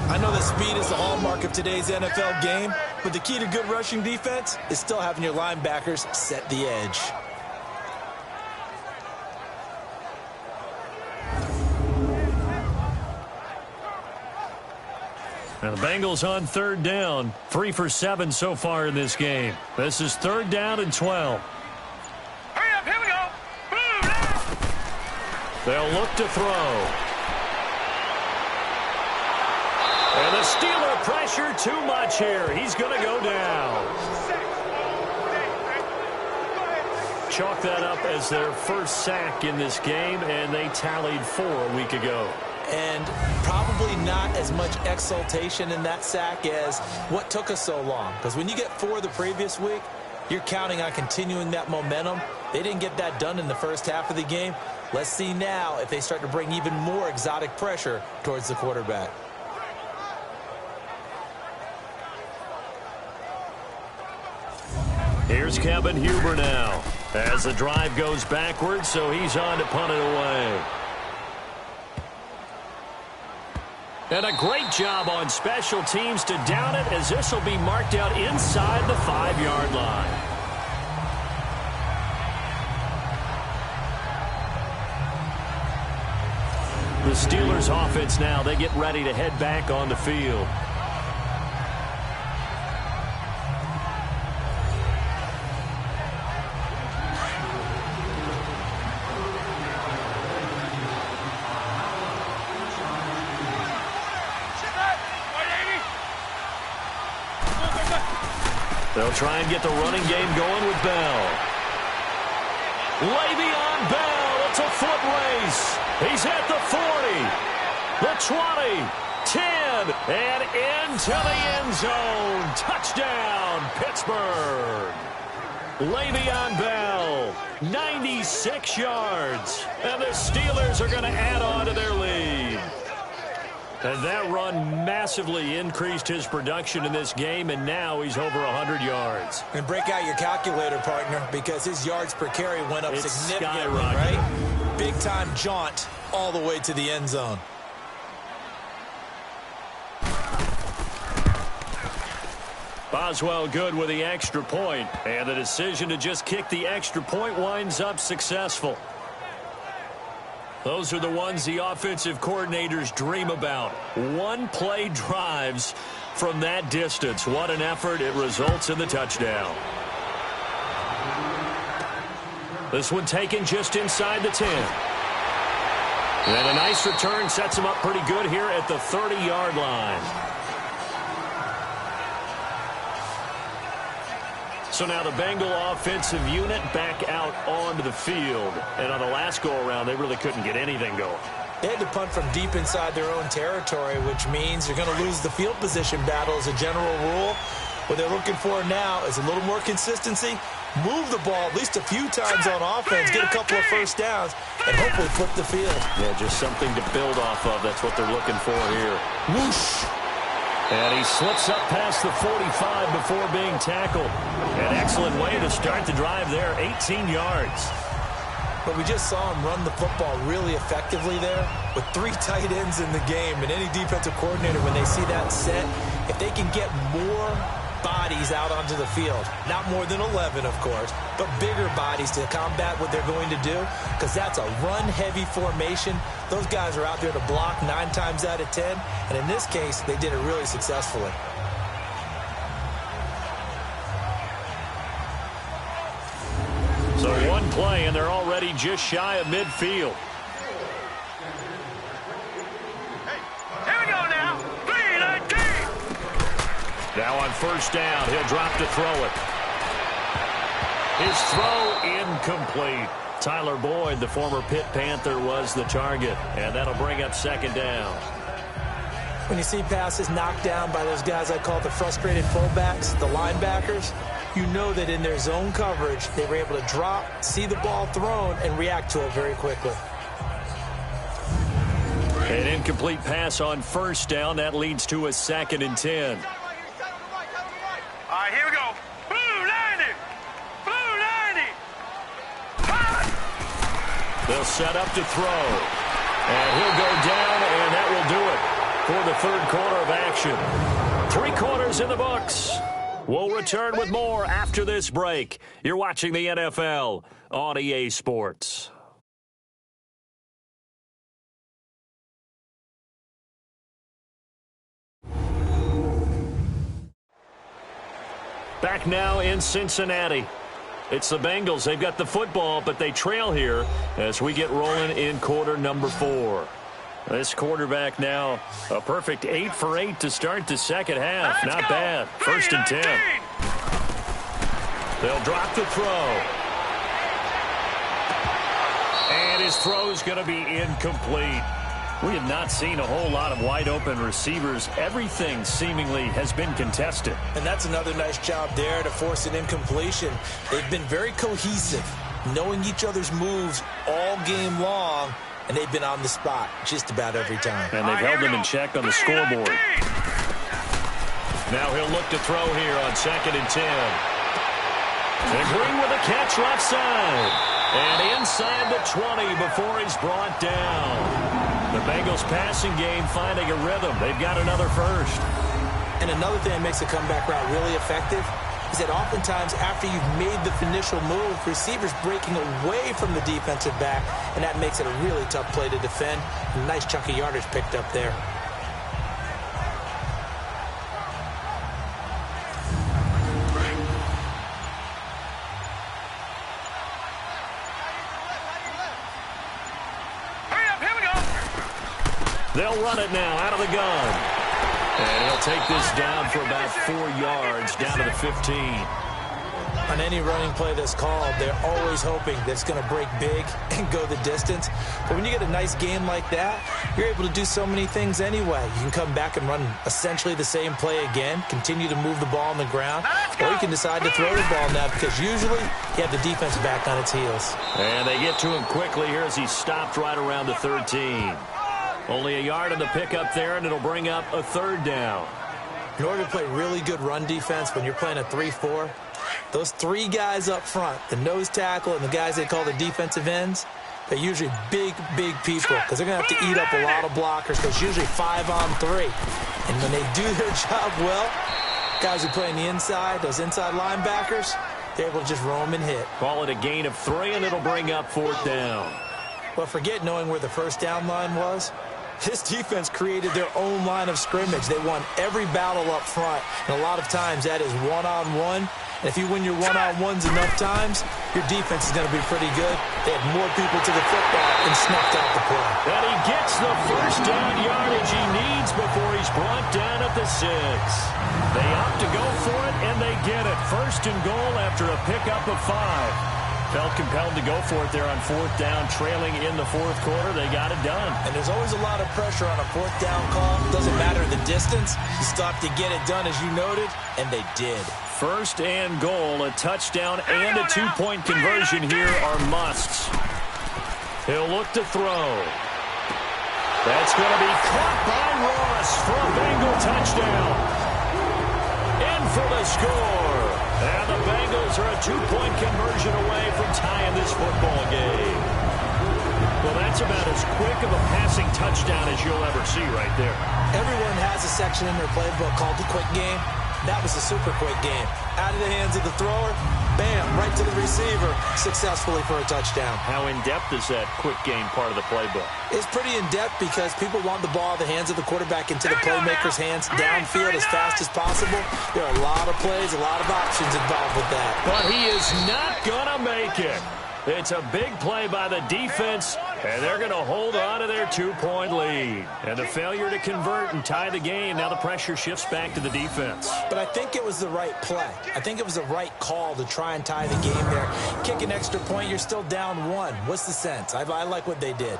I know that speed is the hallmark of today's NFL game, but the key to good rushing defense is still having your linebackers set the edge. And the Bengals on 3rd down. 3 for 7 so far in this game. This is 3rd down and 12. Hurry up, here we go! Boom! They'll look to throw. And the Steeler pressure too much here. He's going to go down. Chalk that up as their first sack in this game, and they tallied 4 a week ago. And probably not as much exultation in that sack as what took us so long. Because when you get 4 the previous week, you're counting on continuing that momentum. They didn't get that done in the first half of the game. Let's see now if they start to bring even more exotic pressure towards the quarterback. Here's Kevin Huber now as the drive goes backwards, so he's on to punt it away. And a great job on special teams to down it, as this will be marked out inside the 5-yard line. The Steelers offense now, they get ready to head back on the field. They'll try and get the running game going with Bell. Le'Veon Bell, it's a foot race. He's at the 40, the 20, 10, and into the end zone. Touchdown, Pittsburgh. Le'Veon Bell, 96 yards. And the Steelers are going to add on to their lead. And that run massively increased his production in this game, and now he's over 100 yards. And break out your calculator, partner, because his yards per carry went up significantly, skyrocketed. right? Big-time jaunt all the way to the end zone. Boswell good with the extra point, and the decision to just kick the extra point winds up successful. Those are the ones the offensive coordinators dream about. One-play drives from that distance. What an effort. It results in the touchdown. This one taken just inside the 10. And a nice return sets him up pretty good here at the 30-yard line. So now the Bengal offensive unit back out onto the field. And on the last go-around, they really couldn't get anything going. They had to punt from deep inside their own territory, which means you're going to lose the field position battle as a general rule. What they're looking for now is a little more consistency, move the ball at least a few times on offense, get a couple of first downs, and hopefully flip the field. Yeah, just something to build off of. That's what they're looking for here. Whoosh! And he slips up past the 45 before being tackled. An excellent way to start the drive there, 18 yards. But we just saw him run the football really effectively there with 3 tight ends in the game. And any defensive coordinator, when they see that set, if they can get more bodies out onto the field, not more than 11, of course, but bigger bodies to combat what they're going to do, because that's a run-heavy formation. Those guys are out there to block 9 times out of 10, and in this case, they did it really successfully. So one play, and they're already just shy of midfield. Here we go now. 3-19. Now on first down, he'll drop to throw it. His throw incomplete. Tyler Boyd, the former Pitt Panther, was the target, and that'll bring up second down. When you see passes knocked down by those guys I call the frustrated fullbacks, the linebackers, you know that in their zone coverage, they were able to drop, see the ball thrown, and react to it very quickly. An incomplete pass on first down. That leads to a 2nd and 10. All right, here we go. Blue 90. Blue 90. They'll set up to throw. And he'll go down, and that will do it for the third quarter of action. 3 quarters in the books. We'll return with more after this break. You're watching the NFL on EA Sports. Back now in Cincinnati. It's the Bengals. They've got the football, but they trail here as we get rolling in quarter number 4. This quarterback now a perfect 8 for 8 to start the second half. Let's Not go. bad. First and 10. They'll drop the throw. And his throw's going to be incomplete. We have not seen a whole lot of wide-open receivers. Everything seemingly has been contested. And that's another nice job there to force an incompletion. They've been very cohesive, knowing each other's moves all game long, and they've been on the spot just about every time. And they've held them in check on the scoreboard. Now he'll look to throw here on 2nd and 10. And Green with a catch left side. And inside the 20 before he's brought down. The Bengals passing game finding a rhythm. They've got another first. And another thing that makes the comeback route really effective is that oftentimes after you've made the initial move, receivers breaking away from the defensive back, and that makes it a really tough play to defend. A nice chunk of yardage picked up there. They'll run it now out of the gun. And he'll take this down for about 4 yards, down to the 15. On any running play that's called, they're always hoping that it's going to break big and go the distance. But when you get a nice game like that, you're able to do so many things anyway. You can come back and run essentially the same play again, continue to move the ball on the ground, or you can decide to throw the ball now because usually you have the defense back on its heels. And they get to him quickly here as he stopped right around the 13. Only a yard on the pickup there, and it'll bring up a 3rd down. In order to play really good run defense when you're playing a 3-4, those 3 guys up front, the nose tackle and the guys they call the defensive ends, they're usually big, big people because they're going to have to eat up a lot of blockers because usually 5 on 3. And when they do their job well, Guys who play on the inside, those inside linebackers, they're able to just roam and hit. Call it a gain of 3, and it'll bring up 4th down. Well, forget knowing where the first down line was. This defense created their own line of scrimmage. They won every battle up front, and a lot of times that is one-on-one. And if you win your one-on-ones enough times, your defense is going to be pretty good. They had more people to the football and snuffed out the play. And he gets the first down yardage he needs before he's brought down at the 6. They opt to go for it, and they get it. 1st and goal after a pickup of 5. Felt compelled to go for it there on 4th down, trailing in the 4th quarter. They got it done. And there's always a lot of pressure on a 4th down call. Doesn't matter the distance. You still have to get it done, as you noted, and they did. 1st and goal, a touchdown and a 2-point conversion here are musts. He'll look to throw. That's going to be caught by Ross for a Bengal touchdown. In for the score. And the Bengals are a 2-point conversion away from tying this football game. Well, that's about as quick of a passing touchdown as you'll ever see right there. Everyone has a section in their playbook called the quick game. That was a super quick game. Out of the hands of the thrower, bam, right to the receiver, successfully for a touchdown. How in-depth is that quick game part of the playbook? It's pretty in-depth because people want the ball out of the hands of the quarterback into the playmaker's hands downfield as fast as possible. There are a lot of plays, a lot of options involved with that. But he is not going to make it. It's a big play by the defense, and they're going to hold on to their 2-point lead. And the failure to convert and tie the game, now the pressure shifts back to the defense. But I think it was the right play. I think it was the right call to try and tie the game there. Kick an extra point, you're still down 1. What's the sense? I like what they did.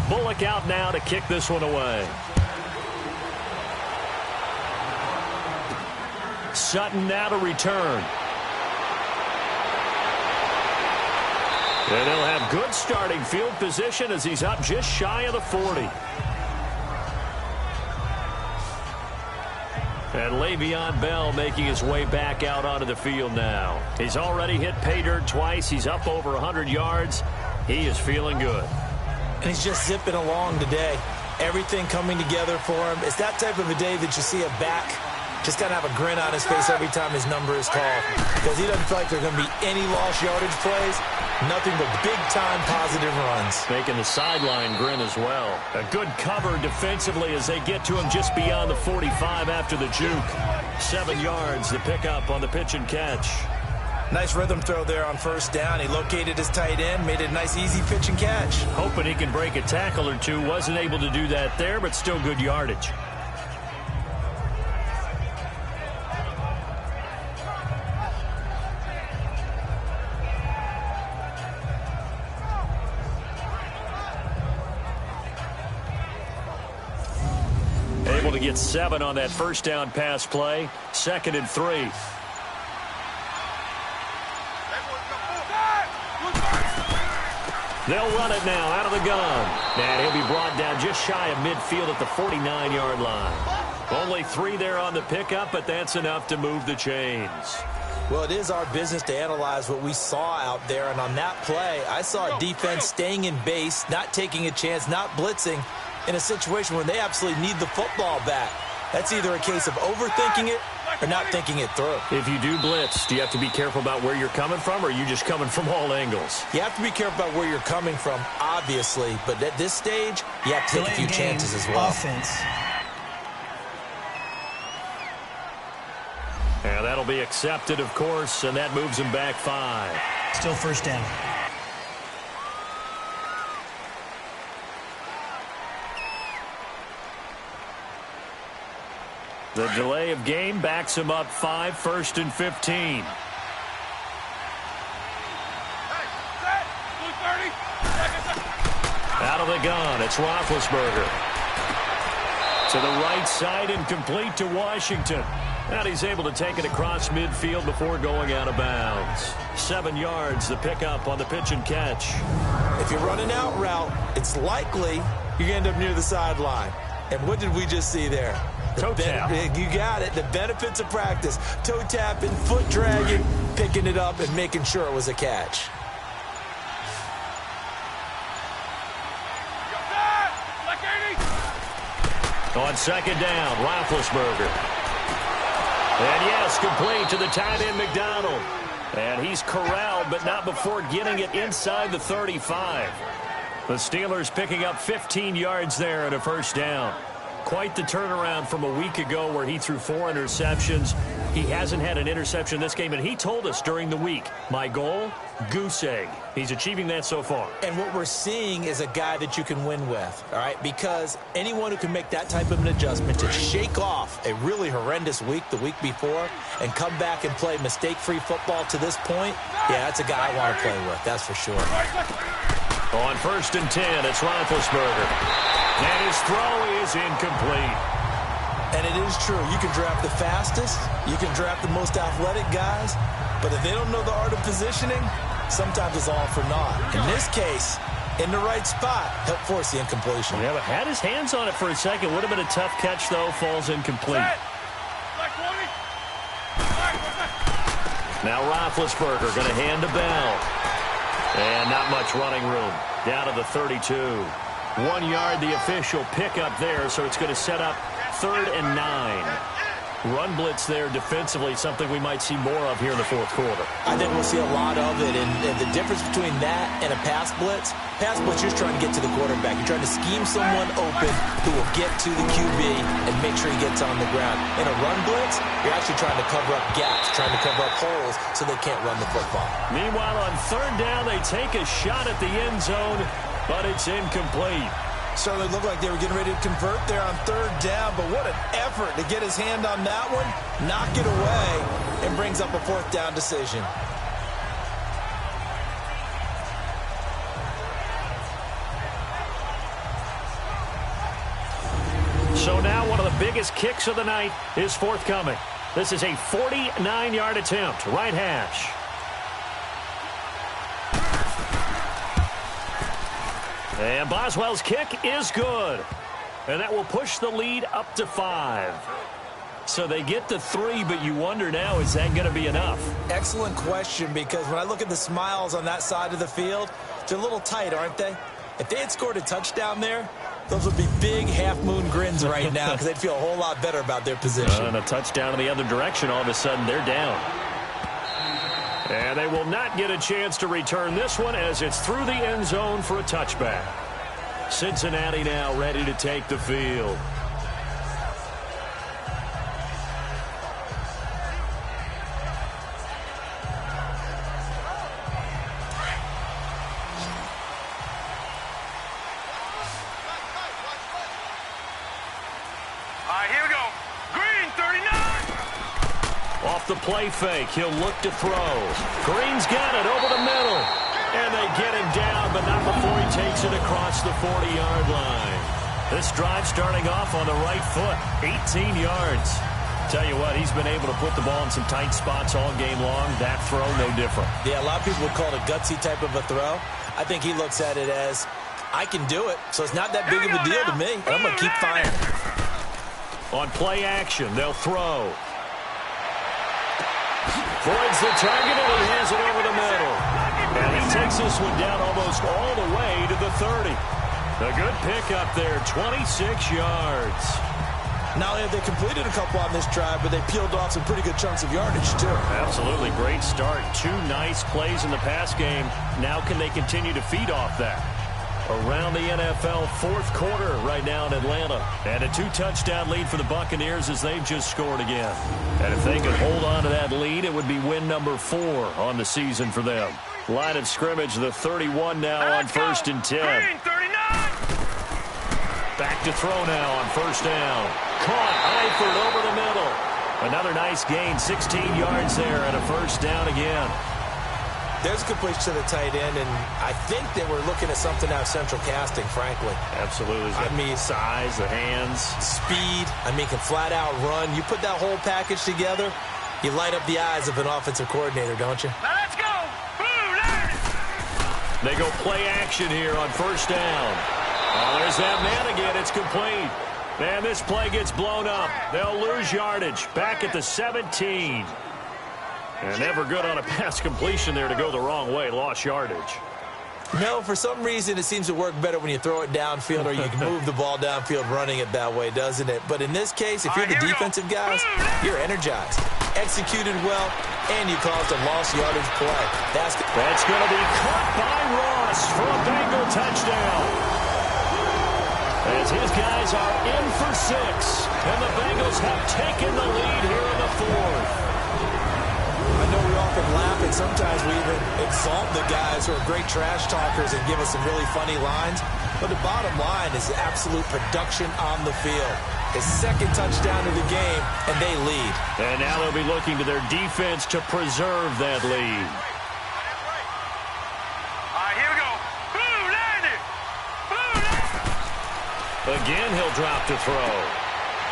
Bullock out now to kick this one away. Sutton now to return. And he'll have good starting field position as he's up just shy of the 40. And Le'Veon Bell making his way back out onto the field now. He's already hit pay dirt twice. He's up over 100 yards. He is feeling good. And he's just zipping along today. Everything coming together for him. It's that type of a day that you see a back just kind of have a grin on his face every time his number is called. Because he doesn't feel like there's going to be any lost yardage plays. Nothing but big-time positive runs. Making the sideline grin as well. A good cover defensively as they get to him just beyond the 45 after the juke. 7 yards, the pickup on the pitch and catch. Nice rhythm throw there on 1st down. He located his tight end, made it a nice easy pitch and catch. Hoping he can break a tackle or two. Wasn't able to do that there, but still good yardage. Able to get 7 on that 1st down pass play. 2nd and 3. They'll run it now out of the gun. And he'll be brought down just shy of midfield at the 49-yard line. Only 3 there on the pickup, but that's enough to move the chains. Well, it is our business to analyze what we saw out there. And on that play, I saw a defense staying in base, not taking a chance, not blitzing, in a situation where they absolutely need the football back. That's either a case of overthinking it or not thinking it through. If you do blitz, do you have to be careful about where you're coming from, or are you just coming from all angles? You have to be careful about where you're coming from, obviously. But at this stage, you have to take a few chances as well. Offense. And that'll be accepted, of course, and that moves him back 5. Still 1st down. The delay of game backs him up 5, 1st and 15. Out of the gun, it's Roethlisberger. To the right side and complete to Washington. And he's able to take it across midfield before going out of bounds. 7 yards, the pickup on the pitch and catch. If you're running out route, it's likely you're going to end up near the sideline. And what did we just see there? Toe tap. You got it. The benefits of practice. Toe tapping, foot dragging, picking it up, and making sure it was a catch. On second down, Roethlisberger. And yes, complete to the tight end, McDonald. And he's corralled, but not before getting it inside the 35. The Steelers picking up 15 yards there and a first down. Quite the turnaround from a week ago where he threw 4 interceptions. He hasn't had an interception this game, and he told us during the week, my goal, goose egg. He's achieving that so far. And what we're seeing is a guy that you can win with, all right? Because anyone who can make that type of an adjustment to shake off a really horrendous week the week before and come back and play mistake-free football to this point, yeah, that's a guy I want to play with, that's for sure. On first and 10, it's Roethlisberger. And his throw is incomplete. And it is true. You can draft the fastest. You can draft the most athletic guys. But if they don't know the art of positioning, sometimes it's all for naught. In this case, in the right spot, help force the incompletion. Yeah, but had his hands on it for a second. Would have been a tough catch, though. Falls incomplete. Now Roethlisberger going to hand to Bell. And not much running room. Down to the 32. 1 yard, the official pickup there, so it's going to set up 3rd and 9. Run blitz there defensively, something we might see more of here in the fourth quarter. I think we'll see a lot of it, and the difference between that and a pass blitz, you're just trying to get to the quarterback. You're trying to scheme someone open who will get to the QB and make sure he gets on the ground. In a run blitz, you're actually trying to cover up gaps, trying to cover up holes so they can't run the football. Meanwhile, on 3rd down, they take a shot at the end zone, but it's incomplete. Certainly looked like they were getting ready to convert there on 3rd down, but what an effort to get his hand on that one, knock it away, and brings up a 4th down decision. So now one of the biggest kicks of the night is forthcoming. This is a 49-yard attempt, right hash. And Boswell's kick is good. And that will push the lead up to 5. So they get to 3, but you wonder now, is that going to be enough? Excellent question, because when I look at the smiles on that side of the field, they're a little tight, aren't they? If they had scored a touchdown there, those would be big half-moon grins right now because they'd feel a whole lot better about their position. And a touchdown in the other direction, all of a sudden they're down. And they will not get a chance to return this one as it's through the end zone for a touchback. Cincinnati now ready to take the field. Here we go. Green, 39. Off the play fake, he'll look to throw. Green's got it over the middle. And they get him down, but not before he takes it across the 40-yard line. This drive starting off on the right foot, 18 yards. Tell you what, he's been able to put the ball in some tight spots all game long. That throw, no different. Yeah, a lot of people would call it a gutsy type of a throw. I think he looks at it as, I can do it, so it's not that big of a deal to me, and I'm going to keep firing. On play action, they'll throw. Voids the target, and he has it over the middle. And he takes this one down almost all the way to the 30. A good pickup there, 26 yards. Not only have they completed a couple on this drive, but they peeled off some pretty good chunks of yardage, too. Absolutely, great start. 2 nice plays in the pass game. Now can they continue to feed off that? Around the NFL, 4th quarter right now in Atlanta. And a 2-touchdown lead for the Buccaneers as they've just scored again. And if they could hold on to that lead, it would be win number 4 on the season for them. Line of scrimmage, the 31 now on 1st and 10. Green, 39. Back to throw now on 1st down. Caught, Eifert over the middle. Another nice gain, 16 yards there and a 1st down again. There's a completion to the tight end, and I think that we're looking at something out of central casting, frankly. Absolutely. I mean, size, the hands. Speed. I mean, can flat out run. You put that whole package together, you light up the eyes of an offensive coordinator, don't you? Now let's go. Boom, learn it. They go play action here on 1st down. Oh, there's that man again. It's complete. Man, this play gets blown up. They'll lose yardage. Back at the 17. And never good on a pass completion there to go the wrong way. Lost yardage. No, for some reason it seems to work better when you throw it downfield or you can move the ball downfield running it that way, doesn't it? But in this case, if you're the defensive guys, you're energized, executed well, and you caused a lost yardage play. That's going to be caught by Ross for a Bengal touchdown. As his guys are in for 6, and the Bengals have taken the lead here in the 4th. I know we often laugh, and sometimes we even exalt the guys who are great trash talkers and give us some really funny lines. But the bottom line is absolute production on the field. His second touchdown of the game, and they lead. And now they'll be looking to their defense to preserve that lead. All right, here we go. Boom, landed. Boom, Again, he'll drop to throw.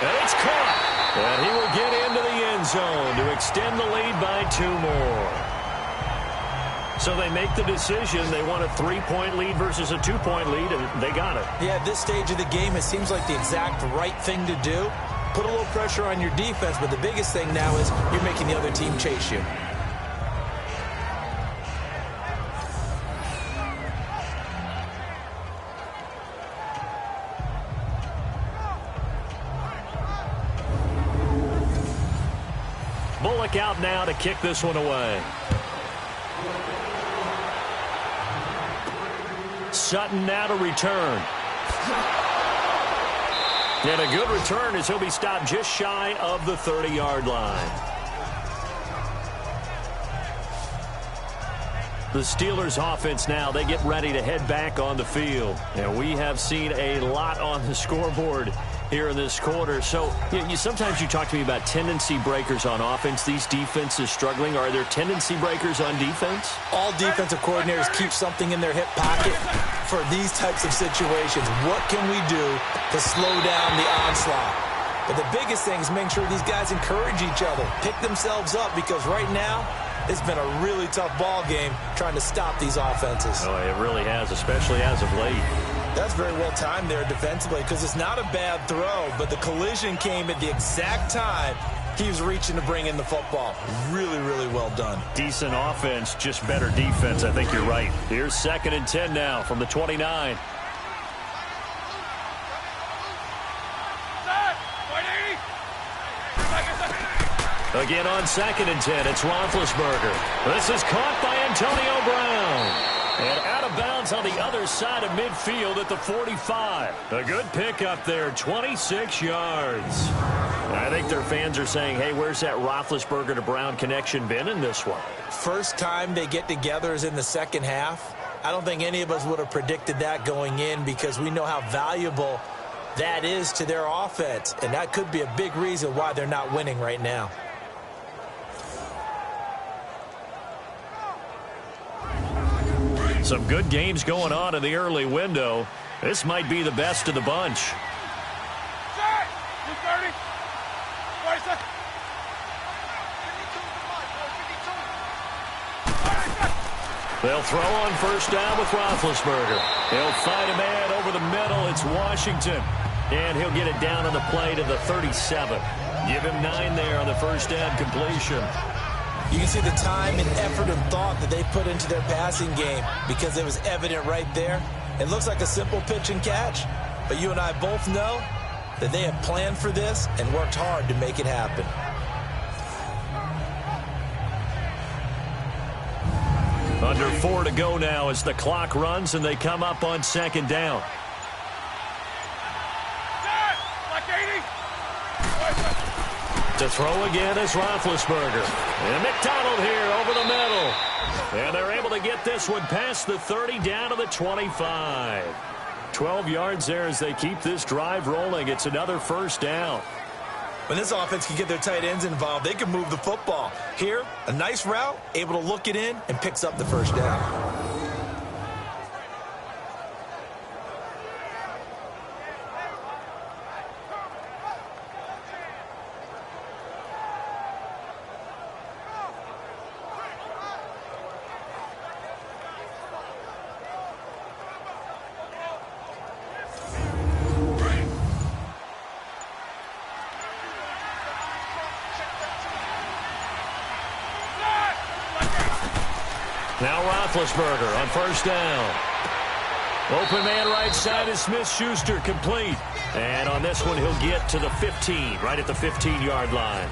And it's caught. And he will get into the end zone to extend the lead by 2 more. So they make the decision. They want a 3-point lead versus a 2-point lead, and they got it. Yeah, at this stage of the game, it seems like the exact right thing to do. Put a little pressure on your defense, but the biggest thing now is you're making the other team chase you. Bullock out now to kick this one away. Sutton now to return. And a good return as he'll be stopped just shy of the 30-yard line. The Steelers offense now, they get ready to head back on the field. And we have seen a lot on the scoreboard here in this quarter. So sometimes you talk to me about tendency breakers on offense. These defenses struggling. Are there tendency breakers on defense? All defensive coordinators keep something in their hip pocket for these types of situations. What can we do to slow down the onslaught? But the biggest thing is making sure these guys encourage each other, pick themselves up, because right now it's been a really tough ball game trying to stop these offenses. Oh, it really has, especially as of late. That's very well timed there defensively, because it's not a bad throw, but the collision came at the exact time he was reaching to bring in the football. Really, really well done. Decent offense, just better defense. I think you're right. Here's 2nd and 10 now from the 29. Again on 2nd and 10, it's Roethlisberger. This is caught by Antonio Brown. And out of bounds on the other side of midfield at the 45. A good pickup there, 26 yards. I think their fans are saying, hey, where's that Roethlisberger to Brown connection been in this one? First time they get together is in the second half. I don't think any of us would have predicted that going in, because we know how valuable that is to their offense. And that could be a big reason why they're not winning right now. Some good games going on in the early window. This might be the best of the bunch. They'll throw on first down with Roethlisberger. He'll find a man over the middle. It's Washington. And he'll get it down on the play to the 37. Give him 9 there on the first down completion. You can see the time and effort and thought that they put into their passing game, because it was evident right there. It looks like a simple pitch and catch, but you and I both know that they have planned for this and worked hard to make it happen. Under 4 to go now as the clock runs and they come up on 2nd down. To throw again is Roethlisberger. And McDonald here over the middle. And they're able to get this one past the 30 down to the 25. 12 yards there as they keep this drive rolling. It's another first down. When this offense can get their tight ends involved, they can move the football. Here, a nice route, able to look it in, and picks up the first down. Now Roethlisberger on first down. Open man right side is Smith-Schuster, complete. And on this one, he'll get to the 15, right at the 15-yard line.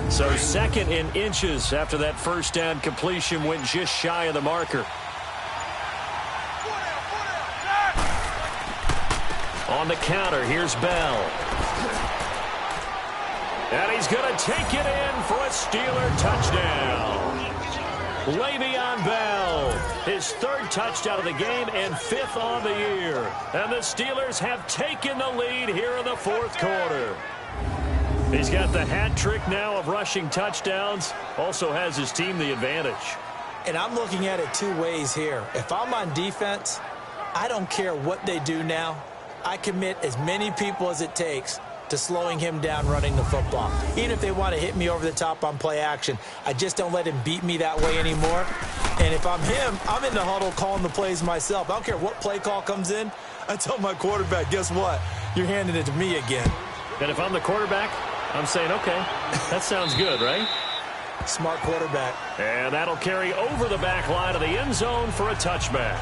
So 2nd in inches after that first down completion went just shy of the marker. On the counter, here's Bell. And he's going to take it in for a Steeler touchdown. Le'Veon Bell, his 3rd touchdown of the game and 5th on the year. And the Steelers have taken the lead here in the 4th quarter. He's got the hat trick now of rushing touchdowns. Also has his team the advantage. And I'm looking at it 2 ways here. If I'm on defense, I don't care what they do now. I commit as many people as it takes to slowing him down running the football. Even if they want to hit me over the top on play action, I just don't let him beat me that way anymore. And if I'm him, I'm in the huddle calling the plays myself. I don't care what play call comes in. I tell my quarterback, guess what? You're handing it to me again. And if I'm the quarterback, I'm saying, okay, that sounds good, right? Smart quarterback. And that'll carry over the back line of the end zone for a touchback.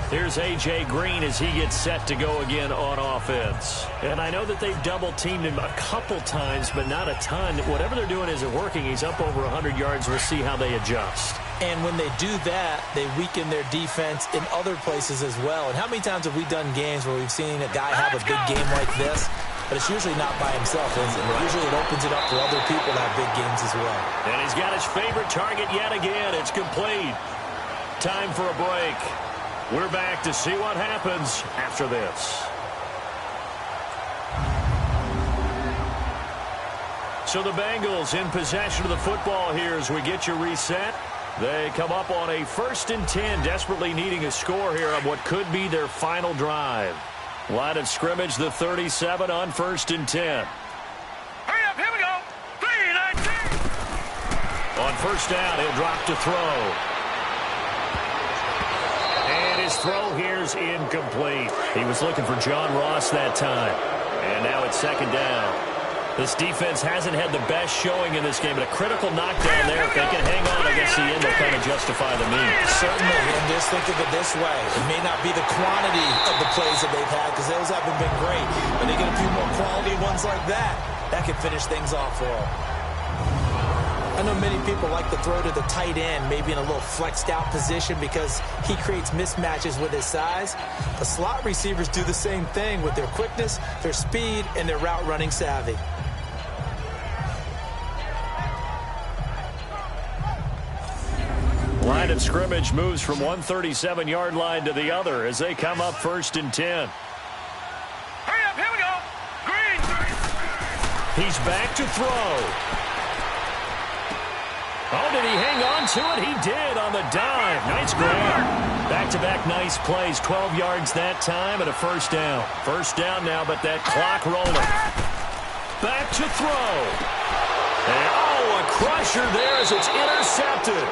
Here's A.J. Green as he gets set to go again on offense. And I know that they've double-teamed him a couple times, but not a ton. Whatever they're doing isn't working. He's up over 100 yards. We'll see how they adjust. And when they do that, they weaken their defense in other places as well. And how many times have we done games where we've seen a guy have a big game like this? But it's usually not by himself, is it? Usually it opens it up for other people to have big games as well. And he's got his favorite target yet again. It's complete. Time for a break. We're back to see what happens after this. So the Bengals in possession of the football here as we get you reset. They come up on a 1st and 10, desperately needing a score here on what could be their final drive. Line of scrimmage, the 37 on 1st and 10. Hurry up, here we go. 3-19. On 1st down, he'll drop to throw. And his throw here's incomplete. He was looking for John Ross that time. And now it's 2nd down. This defense hasn't had the best showing in this game, but a critical knockdown there. If they can hang on, I guess the end will kind of justify the means. Certainly, and just think of it this way. It may not be the quantity of the plays that they've had, because those haven't been great, but they get a few more quality ones like that. That can finish things off for them. I know many people like to throw to the tight end, maybe in a little flexed out position because he creates mismatches with his size. The slot receivers do the same thing with their quickness, their speed, and their route running savvy. Line of scrimmage moves from one 37-yard line to the other as they come up 1st and 10. Hurry up, here we go. Green. He's back to throw. Oh, did he hang on to it? He did on the dive. Nice grab. Back-to-back nice plays. 12 yards that time and a 1st down. 1st down now, but that clock rolling. Back to throw. And, a crusher there as it's intercepted.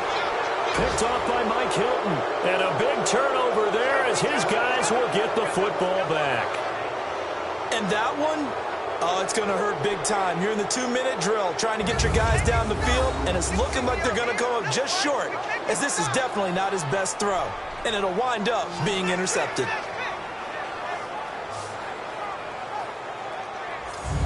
Picked off by Mike Hilton. And a big turnover there as his guys will get the football back. And that one, it's going to hurt big time. You're in the 2-minute drill trying to get your guys down the field, and it's looking like they're going to come up just short, as this is definitely not his best throw. And it'll wind up being intercepted.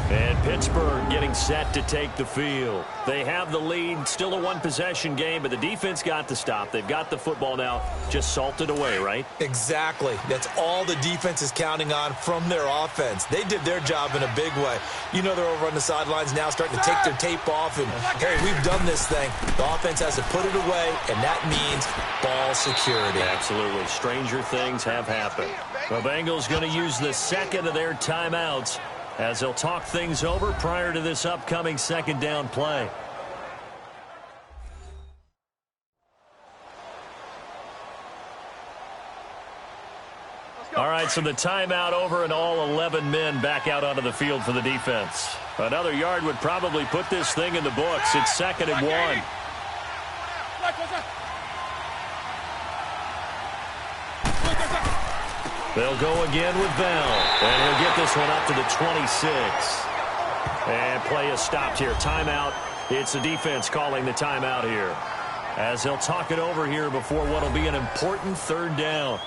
And Pittsburgh getting set to take the field. They have the lead, still a one-possession game, but the defense got the stop. They've got the football now, just salted away, right? Exactly. That's all the defense is counting on from their offense. They did their job in a big way. You know they're over on the sidelines now starting to take their tape off, and, hey, we've done this thing. The offense has to put it away, and that means ball security. Absolutely. Stranger things have happened. The Bengals going to use the 2nd of their timeouts as they'll talk things over prior to this upcoming 2nd down play. All right, so the timeout over and all 11 men back out onto the field for the defense. Another yard would probably put this thing in the books. It's 2nd and 1. They'll go again with Bell. And he'll get this one up to the 26. And play is stopped here. Timeout. It's the defense calling the timeout here, as he'll talk it over here before what will be an important third down.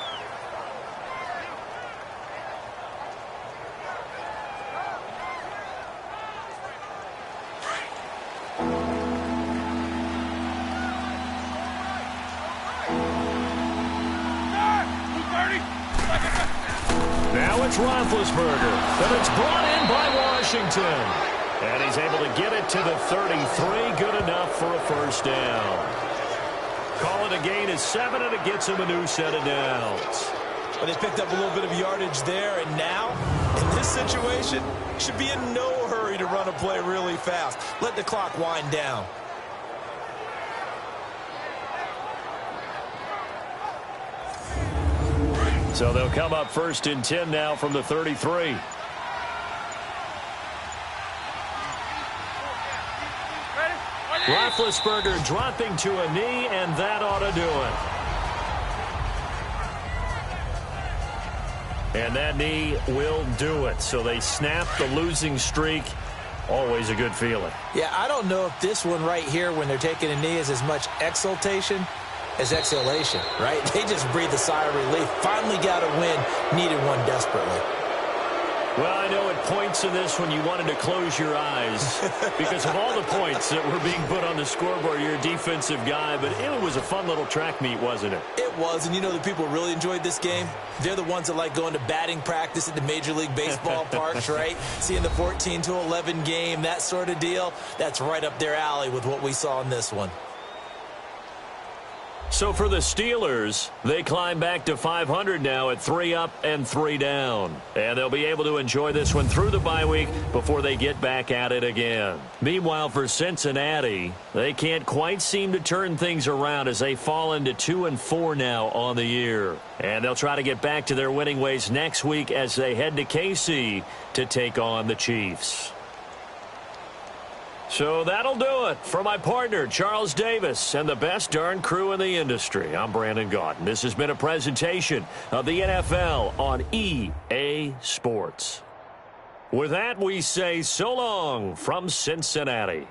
Now it's Roethlisberger, and it's brought in by Washington. And he's able to get it to the 33. Good enough for a first down. Call it a gain of 7, and it gets him a new set of downs. But they picked up a little bit of yardage there, and now, in this situation, should be in no hurry to run a play really fast. Let the clock wind down. So they'll come up 1st and 10 now from the 33. Roethlisberger dropping to a knee, and that ought to do it. And that knee will do it. So they snap the losing streak. Always a good feeling. Yeah, I don't know if this one right here, when they're taking a knee, is as much exultation as exhalation, right? They just breathe a sigh of relief. Finally got a win, needed one desperately. Well, I know at points in this when you wanted to close your eyes because of all the points that were being put on the scoreboard. You're a defensive guy, but it was a fun little track meet, wasn't it? It was, and you know the people who really enjoyed this game? They're the ones that like going to batting practice at the Major League Baseball parks, right? Seeing the 14-11 game, that sort of deal. That's right up their alley with what we saw in this one. So for the Steelers, they climb back to 500 now at 3 up and 3 down. And they'll be able to enjoy this one through the bye week before they get back at it again. Meanwhile, for Cincinnati, they can't quite seem to turn things around as they fall into 2-4 now on the year. And they'll try to get back to their winning ways next week as they head to KC to take on the Chiefs. So that'll do it for my partner, Charles Davis, and the best darn crew in the industry. I'm Brandon Gaudin. This has been a presentation of the NFL on EA Sports. With that, we say so long from Cincinnati.